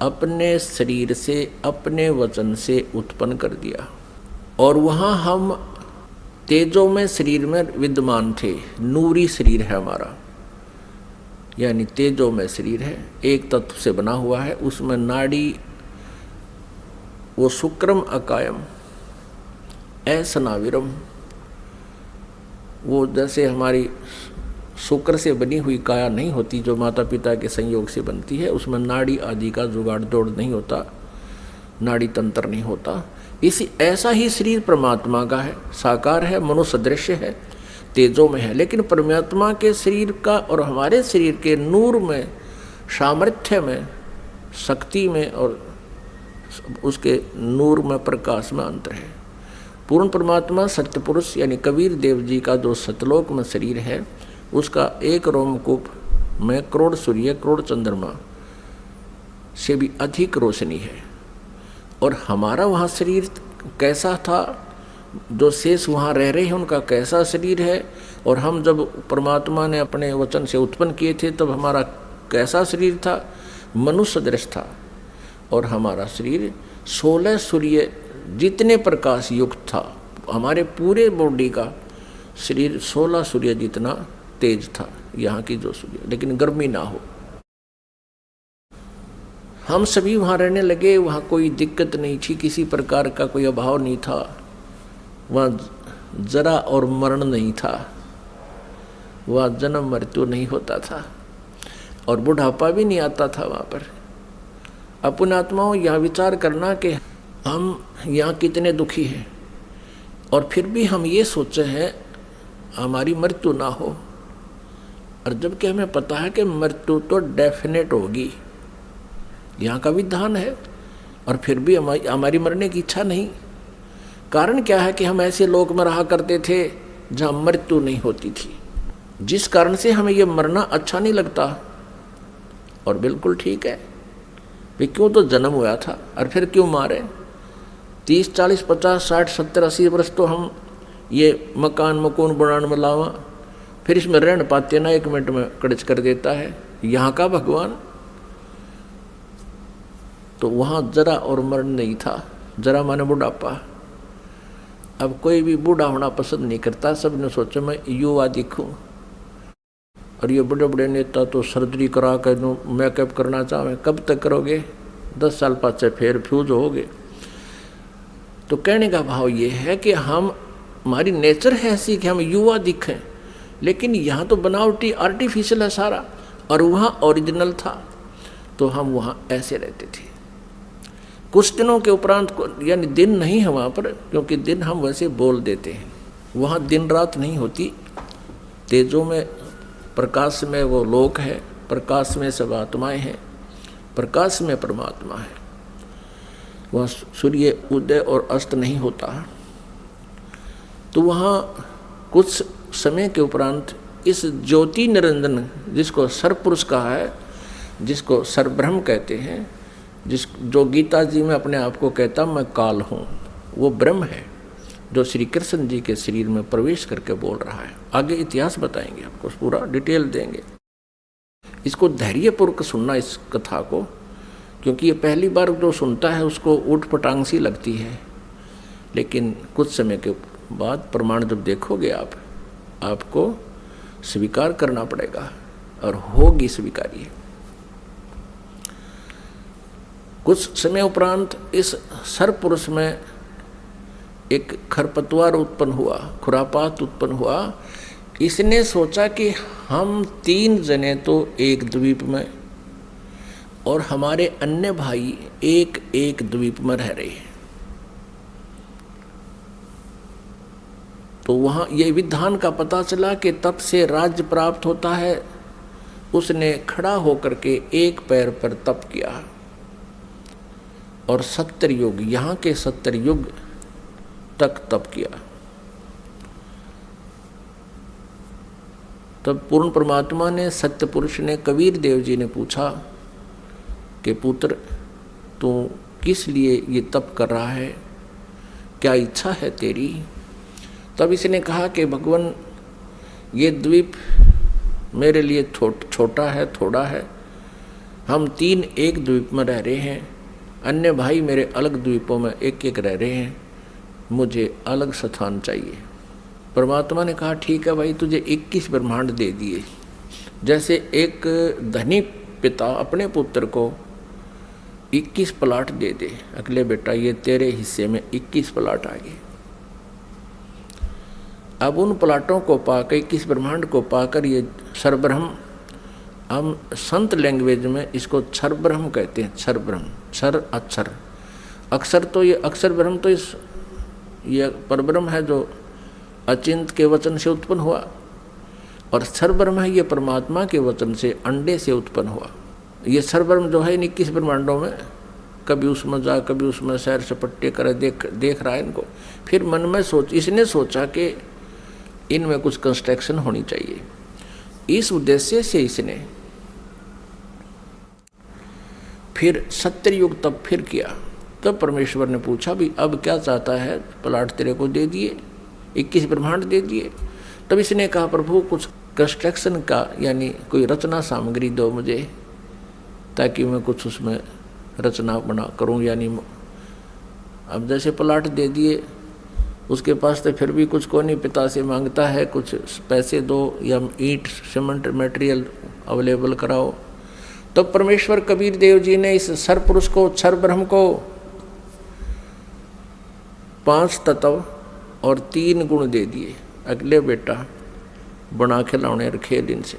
अपने शरीर से, अपने वचन से उत्पन्न कर दिया। और वहाँ हम तेजो में शरीर में विद्यमान थे। नूरी शरीर है हमारा, यानी तेजो में शरीर है, एक तत्व से बना हुआ है। उसमें नाड़ी वो शुक्रम अकायम ऐसनाविरम, वो जैसे हमारी शुक्र से बनी हुई काया नहीं होती जो माता पिता के संयोग से बनती है, उसमें नाड़ी आदि का जुगाड़ जोड़ नहीं होता, नाड़ी तंत्र नहीं होता। इसी ऐसा ही शरीर परमात्मा का है, साकार है, मनुष्य दृश्य है, तेजों में है। लेकिन परमात्मा के शरीर का और हमारे शरीर के नूर में, सामर्थ्य में, शक्ति में और उसके नूर में, प्रकाश में अंतर है। पूर्ण परमात्मा सत्य पुरुष यानी कबीर देव जी का जो सतलोक में शरीर है, उसका एक रोमकूप में करोड़ सूर्य, करोड़ चंद्रमा से भी अधिक रोशनी है। और हमारा वहाँ शरीर कैसा था, जो शेष वहाँ रह रहे हैं उनका कैसा शरीर है, और हम जब परमात्मा ने अपने वचन से उत्पन्न किए थे तब हमारा कैसा शरीर था, मनुष्य दृश्य था। और हमारा शरीर 16 सूर्य जितने प्रकाश युक्त था। हमारे पूरे बॉडी का शरीर 16 सूर्य जितना तेज था, यहाँ की जो सूर्य, लेकिन गर्मी ना हो। हम सभी वहाँ रहने लगे। वहाँ कोई दिक्कत नहीं थी, किसी प्रकार का कोई अभाव नहीं था। वहाँ जरा और मरण नहीं था, वहाँ जन्म मृत्यु नहीं होता था, और बुढ़ापा भी नहीं आता था वहाँ पर। अपने आत्माओं यहाँ विचार करना कि हम यहाँ कितने दुखी हैं, और फिर भी हम ये सोचे हैं हमारी मृत्यु ना हो। और जबकि हमें पता है कि मृत्यु तो डेफिनेट होगी, यहाँ का विधान है, और फिर भी हमारी मरने की इच्छा नहीं। कारण क्या है कि हम ऐसे लोक में रहा करते थे जहाँ मृत्यु नहीं होती थी, जिस कारण से हमें ये मरना अच्छा नहीं लगता। और बिल्कुल ठीक है, वे क्यों तो जन्म हुआ था, और फिर क्यों मारे। 30, 40, 50, 60, 70, 80 वर्ष तो हम ये मकान मकून बनाने में लावा, फिर इसमें रहने पाते ना, 1 मिनट में कड़च कर देता है यहाँ का भगवान। तो वहाँ जरा और मरण नहीं था, जरा माने बुढ़ापा। अब कोई भी बूढ़ा होना पसंद नहीं करता, सबने सोचा मैं युवा दिखूं। और ये बड़े बड़े नेता तो सर्जरी करा कर मेकअप करना चाहें, कब तक करोगे? 10 साल पाछे फिर फ्यूज होगे। तो कहने का भाव ये है कि हमारी नेचर है ऐसी कि हम युवा दिखें, लेकिन यहाँ तो बनावटी आर्टिफिशियल है सारा, और वहाँ ओरिजिनल था। तो हम वहाँ ऐसे रहते थे। कुछ दिनों के उपरांत, यानी दिन नहीं है वहाँ पर, क्योंकि दिन हम वैसे बोल देते हैं, वहाँ दिन रात नहीं होती। तेजों में, प्रकाश में वो लोक है, प्रकाश में सब आत्माएं हैं, प्रकाश में परमात्मा है। वहाँ सूर्य उदय और अस्त नहीं होता। तो वहाँ कुछ समय के उपरांत इस ज्योति निरंजन, जिसको सरपुरुष कहा है, जिसको सरब्रह्म कहते हैं, जो गीता जी में अपने आप को कहता मैं काल हूँ, वो ब्रह्म है जो श्री कृष्ण जी के शरीर में प्रवेश करके बोल रहा है। आगे इतिहास बताएंगे, आपको पूरा डिटेल देंगे। इसको धैर्यपूर्वक सुनना इस कथा को, क्योंकि ये पहली बार जो सुनता है उसको ऊट पटांग सी लगती है, लेकिन कुछ समय के बाद प्रमाण जब देखोगे आपको स्वीकार करना पड़ेगा, और होगी स्वीकार्य। कुछ समय उपरांत इस सरपुरुष में एक खरपतवार उत्पन्न हुआ, खुरापात उत्पन्न हुआ इसने सोचा कि हम 3 जने तो एक द्वीप में और हमारे अन्य भाई एक एक द्वीप में रह रहे हैं, तो वहां ये विधान का पता चला कि तप से राज्य प्राप्त होता है। उसने खड़ा होकर के एक पैर पर तप किया और 70 युग, यहाँ के 70 युग तक तप किया। तब पूर्ण परमात्मा ने, सत्य पुरुष ने, कबीर देव जी ने पूछा कि पुत्र तू किस लिए ये तप कर रहा है, क्या इच्छा है तेरी? तब इसने कहा कि भगवान ये द्वीप मेरे लिए छोटा है, थोड़ा है, हम 3 एक द्वीप में रह रहे हैं, अन्य भाई मेरे अलग द्वीपों में एक एक रह रहे हैं, मुझे अलग स्थान चाहिए। परमात्मा ने कहा ठीक है भाई, तुझे 21 ब्रह्मांड दे दिए। जैसे एक धनी पिता अपने पुत्र को 21 प्लाट दे दे, अगले बेटा ये तेरे हिस्से में 21 प्लाट आ गए। अब उन प्लाटों को पाकर, 21 ब्रह्मांड को पाकर, ये क्षरब्रह्म, हम संत लैंग्वेज में इसको क्षर ब्रह्म कहते हैं। क्षर ब्रह्म, क्षर अक्षर, अक्षर तो ये अक्षर ब्रह्म तो ये परब्रह्म है जो अचिंत के वचन से उत्पन्न हुआ, और क्षर ब्रह्म है ये परमात्मा के वचन से, अंडे से उत्पन्न हुआ। ये क्षर ब्रह्म जो है 21 ब्रह्मांडों में, कभी उसमें जा, कभी उसमें सैर सपट्टे करे, देख रहा है इनको। फिर मन में इसने सोचा कि इनमें कुछ कंस्ट्रक्शन होनी चाहिए। इस उद्देश्य से इसने फिर 70 युग तब फिर किया। तब परमेश्वर ने पूछा भी अब क्या चाहता है? प्लाट तेरे को दे दिए, 21 ब्रह्मांड दे दिए। तब इसने कहा प्रभु कुछ कंस्ट्रक्शन का, यानी कोई रचना सामग्री दो मुझे, ताकि मैं कुछ उसमें रचना बना करूं। यानी अब जैसे प्लाट दे दिए, उसके पास तो फिर भी कुछ को नहीं, पिता से मांगता है कुछ पैसे दो या ईंट सीमेंट मटेरियल अवेलेबल कराओ। तो परमेश्वर कबीर देव जी ने इस सर पुरुष को, क्षर ब्रह्म को 5 तत्व और 3 गुण दे दिए। अगले बेटा बना खिलौने रखे दिन से,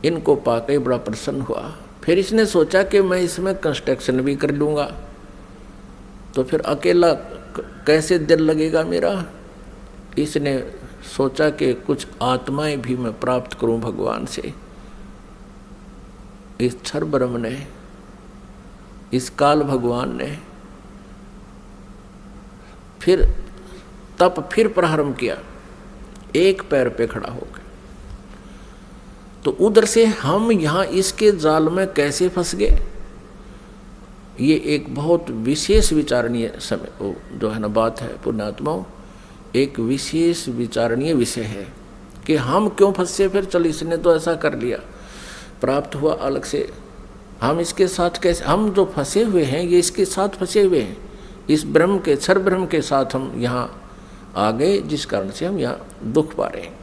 इनको पाके बड़ा प्रसन्न हुआ। फिर इसने सोचा कि मैं इसमें कंस्ट्रक्शन भी कर लूँगा, तो फिर अकेला कैसे दिल लगेगा मेरा। इसने सोचा कि कुछ आत्माएं भी मैं प्राप्त करूं भगवान से। इस क्षर ब्रह्म ने, इस काल भगवान ने फिर तप फिर प्रारंभ किया, एक पैर पे खड़ा होकर। तो उधर से हम यहाँ इसके जाल में कैसे फंस गए, ये एक बहुत विशेष विचारणीय समय जो है ना बात है पुण्यात्माओं, एक विशेष विचारणीय विषय है कि हम क्यों फंसे। फिर चल इसने तो ऐसा कर लिया, प्राप्त हुआ अलग से, हम इसके साथ कैसे, हम जो फंसे हुए हैं ये इसके साथ फंसे हुए हैं, इस ब्रह्म के, क्षर ब्रह्म के साथ हम यहाँ आ गए, जिस कारण से हम यहाँ दुख पा रहे हैं।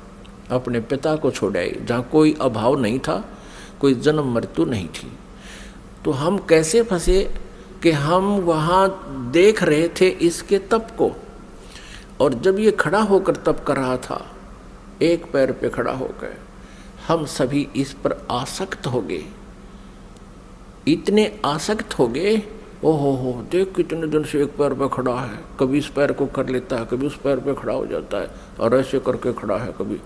अपने पिता को छोड़ आए जहाँ कोई अभाव नहीं था, कोई जन्म मृत्यु नहीं थी। तो हम कैसे फंसे कि हम वहाँ देख रहे थे इसके तप को, और जब ये खड़ा होकर तप कर रहा था, एक पैर पे खड़ा होकर, हम सभी इस पर आसक्त हो गए, इतने आसक्त हो गए। ओहो हो, देख कितने दिन से एक पैर पे खड़ा है, कभी इस पैर को कर लेता है, कभी उस पैर पे खड़ा हो जाता है, और ऐसे करके खड़ा है कभी।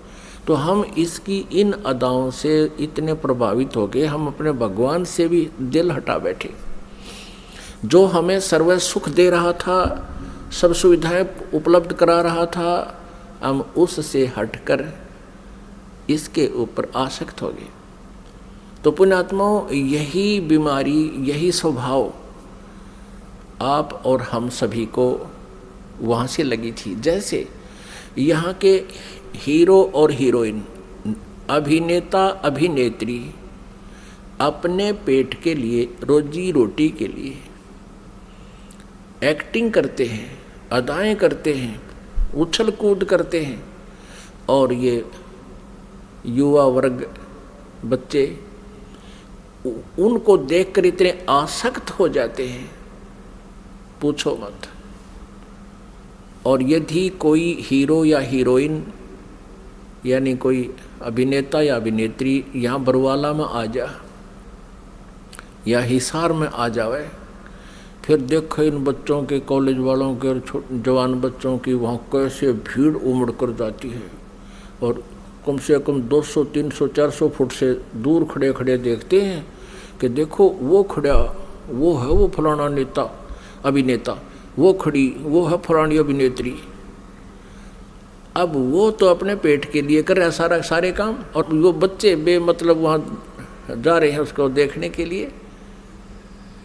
तो हम इसकी इन अदाओं से इतने प्रभावित हो गए, हम अपने भगवान से भी दिल हटा बैठे। जो हमें सर्व सुख दे रहा था, सब सुविधाएं उपलब्ध करा रहा था, हम उससे हटकर इसके ऊपर आसक्त हो गए। तो पुण्यात्माओं, यही बीमारी, यही स्वभाव आप और हम सभी को वहाँ से लगी थी। जैसे यहाँ के हीरो और हीरोइन, अभिनेता अभिनेत्री अपने पेट के लिए, रोजी रोटी के लिए एक्टिंग करते हैं, अदाएं करते हैं, उछल कूद करते हैं, और ये युवा वर्ग बच्चे उनको देखकर इतने आसक्त हो जाते हैं, पूछो मत। और यदि कोई हीरो या हीरोइन यानी कोई अभिनेता या अभिनेत्री यहाँ बरवाला में आ जा या हिसार में आ जावे, फिर देखो इन बच्चों के, कॉलेज वालों के और जवान बच्चों की वहाँ कैसे भीड़ उमड़ कर जाती है, और कम से कम 200, 300, 400 फुट से दूर खड़े खड़े देखते हैं कि देखो वो खड़ा, वो है वो फलाना नेता अभिनेता, वो खड़ी वो है फलानी अभिनेत्री। अब वो तो अपने पेट के लिए कर रहा है सारे काम, और वो बच्चे बेमतलब वहाँ जा रहे हैं उसको देखने के लिए।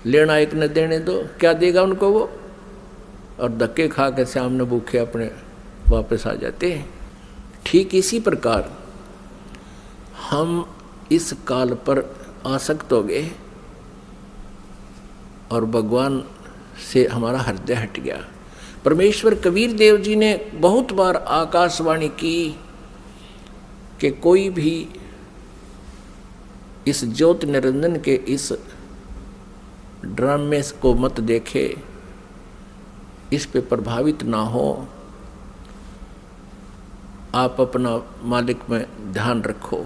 लेना एक न देने दो, क्या देगा उनको वो, और धक्के खा के सामने भूखे अपने वापस आ जाते हैं। ठीक इसी प्रकार हम इस काल पर आसक्त हो गए और भगवान से हमारा हृदय हट गया। परमेश्वर कबीर देव जी ने बहुत बार आकाशवाणी की कि कोई भी इस ज्योति निरंजन के इस ड्रामे को मत देखे, इस पे प्रभावित ना हो, आप अपना मालिक में ध्यान रखो।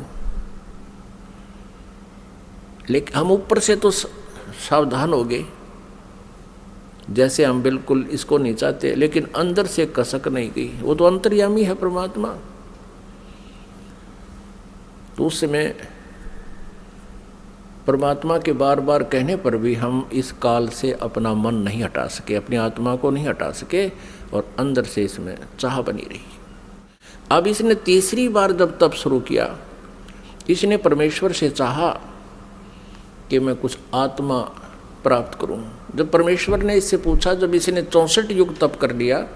लेकिन हम ऊपर से तो सावधान हो गए, जैसे हम बिल्कुल इसको नहीं चाहते, लेकिन अंदर से कसक नहीं गई। वो तो अंतर्यामी है परमात्मा। तो उस समय परमात्मा के बार बार कहने पर भी हम इस काल से अपना मन नहीं हटा सके, अपनी आत्मा को नहीं हटा सके, और अंदर से इसमें चाह बनी रही। अब इसने तीसरी बार जब तप शुरू किया, इसने परमेश्वर से चाहा कि मैं कुछ आत्मा प्राप्त करूं। जब परमेश्वर ने इससे पूछा, जब इसने 64 युग तप कर लिया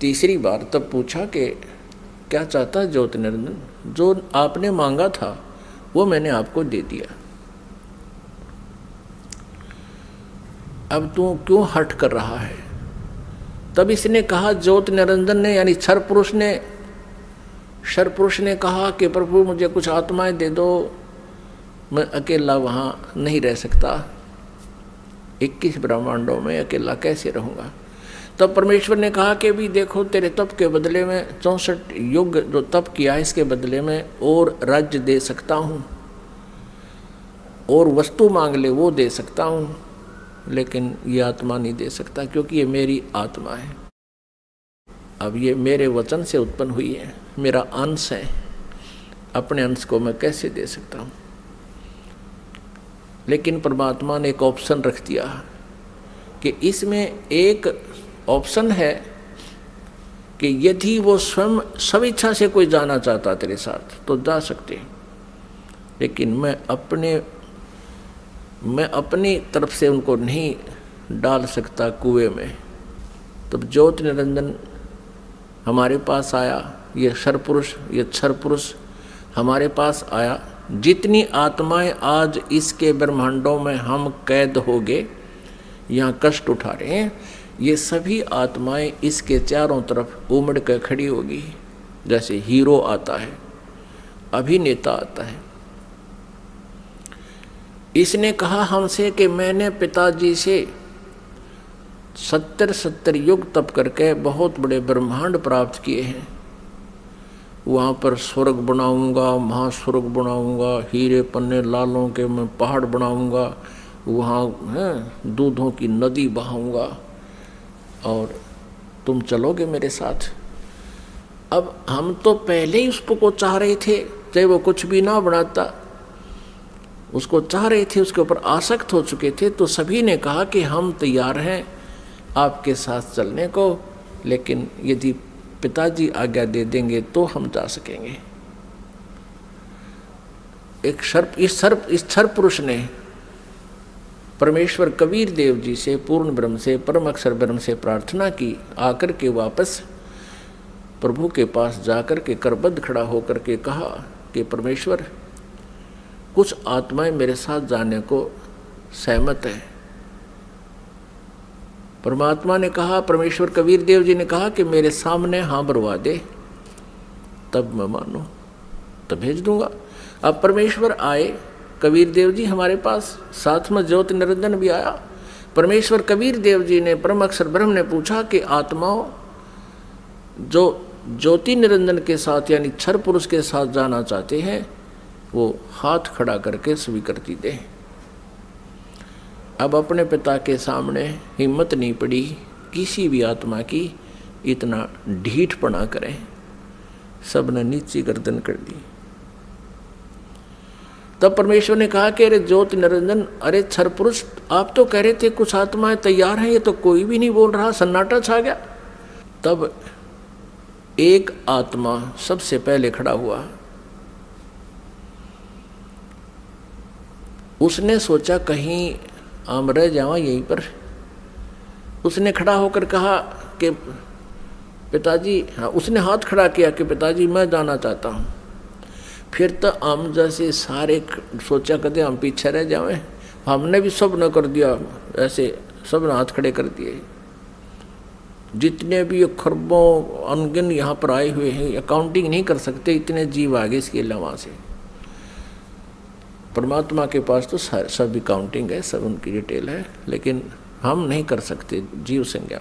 तीसरी बार, तब पूछा कि क्या चाहता है ज्योति निरंजन, जो आपने मांगा था वो मैंने आपको दे दिया, अब तू क्यों हट कर रहा है। तब इसने कहा, ज्योति निरंजन ने यानी क्षर पुरुष ने कहा कि प्रभु मुझे कुछ आत्माएं दे दो, मैं अकेला वहाँ नहीं रह सकता, 21 ब्रह्मांडों में अकेला कैसे रहूँगा। तब परमेश्वर ने कहा कि भी देखो, तेरे तप के बदले में 64 युग जो तप किया है, इसके बदले में और राज्य दे सकता हूँ, और वस्तु मांग ले वो दे सकता हूँ, लेकिन ये आत्मा नहीं दे सकता, क्योंकि ये मेरी आत्मा है। अब ये मेरे वचन से उत्पन्न हुई है, मेरा अंश है, अपने अंश को मैं कैसे दे सकता हूँ। लेकिन परमात्मा ने एक ऑप्शन रख दिया कि इसमें एक ऑप्शन है कि यदि वो स्वयं स्वेच्छा से कोई जाना चाहता तेरे साथ तो जा सकते, लेकिन मैं अपनी तरफ से उनको नहीं डाल सकता कुएं में। तब ज्योति निरंजन हमारे पास आया, ये क्षर पुरुष हमारे पास आया। जितनी आत्माएं आज इसके ब्रह्मांडों में हम कैद हो गए, यहाँ कष्ट उठा रहे हैं, ये सभी आत्माएं इसके चारों तरफ उमड़ कर खड़ी होगी। जैसे हीरो आता है, अभिनेता आता है। इसने कहा हमसे कि मैंने पिताजी से 70 युग तप करके बहुत बड़े ब्रह्मांड प्राप्त किए हैं, वहाँ पर स्वर्ग बनाऊंगा, महास्वर्ग बनाऊंगा, हीरे पन्ने लालों के मैं पहाड़ बनाऊंगा, वहाँ दूधों की नदी बहाऊंगा, और तुम चलोगे मेरे साथ। अब हम तो पहले ही उसको चाह रहे थे, चाहे वो कुछ भी ना बनाता, उसको चाह रहे थे, उसके ऊपर आसक्त हो चुके थे। तो सभी ने कहा कि हम तैयार हैं आपके साथ चलने को, लेकिन यदि पिताजी आज्ञा दे देंगे तो हम जा सकेंगे। इस क्षर पुरुष ने परमेश्वर कबीर देव जी से, पूर्ण ब्रह्म से, परम अक्षर ब्रह्म से प्रार्थना की, आकर के वापस प्रभु के पास जाकर के करबद्ध खड़ा होकर के कहा कि परमेश्वर, कुछ आत्माएं मेरे साथ जाने को सहमत है। परमात्मा ने कहा, परमेश्वर कबीर देव जी ने कहा कि मेरे सामने हाँ भरवा दे, तब मैं मानूं, तब भेज दूंगा। अब परमेश्वर आए, कबीर देव जी हमारे पास, साथ में ज्योति निरंजन भी आया। परमेश्वर कबीर देव जी ने, परम अक्षर ब्रह्म ने पूछा कि आत्माओं, जो ज्योति निरंजन के साथ यानी क्षर पुरुष के साथ जाना चाहते हैं वो हाथ खड़ा करके स्वीकृति दें। अब अपने पिता के सामने हिम्मत नहीं पड़ी किसी भी आत्मा की इतना ढीठपना करें, सबने नीची गर्दन कर दी। तब परमेश्वर ने कहा कि अरे ज्योति निरंजन, अरे क्षर पुरुष, आप तो कह रहे थे कुछ आत्माएं तैयार हैं, ये तो कोई भी नहीं बोल रहा, सन्नाटा छा गया। तब एक आत्मा सबसे पहले खड़ा हुआ। उसने सोचा कहीं हम रह जावा यहीं पर। उसने खड़ा होकर कहा कि पिताजी, हाँ, उसने हाथ खड़ा किया कि पिताजी मैं जाना चाहता हूँ। फिर तो हम जैसे सारे सोचा कदे हम पीछे रह जाएं, हमने भी सब न कर दिया, ऐसे सब ने हाथ खड़े कर दिए। जितने भी खरबों अनगिन यहाँ पर आए हुए हैं, अकाउंटिंग नहीं कर सकते, इतने जीव आगे इसके अलावा से। परमात्मा के पास तो सब अकाउंटिंग है, सब उनकी डिटेल है, लेकिन हम नहीं कर सकते जीव संज्ञा।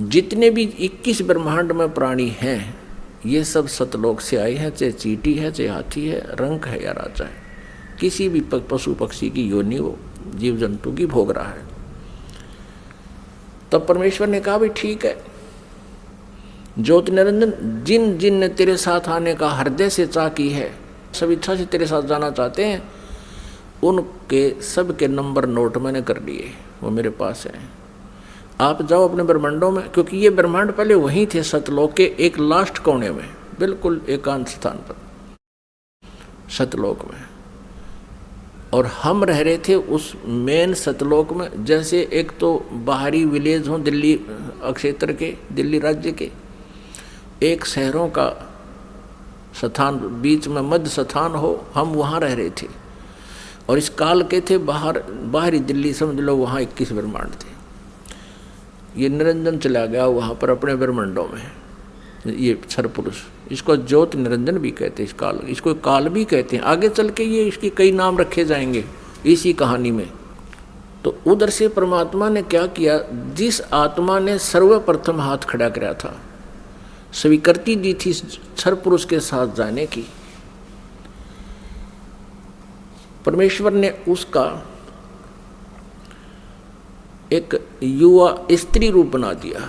जितने भी 21 ब्रह्मांड में प्राणी हैं ये सब सतलोक से आए हैं, चाहे चींटी है, चाहे हाथी है, रंक है या राजा है, किसी भी पशु पक्षी की योनि वो जीव जंतु की भोग रहा है। तब परमेश्वर ने कहा भी ठीक है ज्योति निरंजन, जिन जिन ने तेरे साथ आने का हृदय से चाह की है, सब इच्छा से तेरे साथ जाना चाहते हैं, उनके सब के नंबर नोट मैंने कर लिए, वो मेरे पास है। आप जाओ अपने ब्रह्मांडों में, क्योंकि ये ब्रह्मांड पहले वहीं थे सतलोक के एक लास्ट कोने में, बिल्कुल एकांत स्थान पर सतलोक में, और हम रह रहे थे उस मेन सतलोक में। जैसे एक तो बाहरी विलेज हो दिल्ली क्षेत्र के, दिल्ली राज्य के, एक शहरों का स्थान बीच में मध्य स्थान हो, हम वहाँ रह रहे थे। और इस काल के थे बाहरी दिल्ली, समझ लो वहाँ 21 ब्रह्मांड थे। ये निरंजन चला गया वहाँ पर अपने ब्रह्मांडों में, ये क्षर पुरुष, इसको ज्योति निरंजन भी कहते हैं, इस काल, इसको काल भी कहते हैं। आगे चल के ये इसके कई नाम रखे जाएंगे इसी कहानी में। तो उधर से परमात्मा ने क्या किया, जिस आत्मा ने सर्वप्रथम हाथ खड़ा कराया था, स्वीकृति दी थी क्षर पुरुष के साथ जाने की, परमेश्वर ने उसका एक युवा स्त्री रूप बना दिया।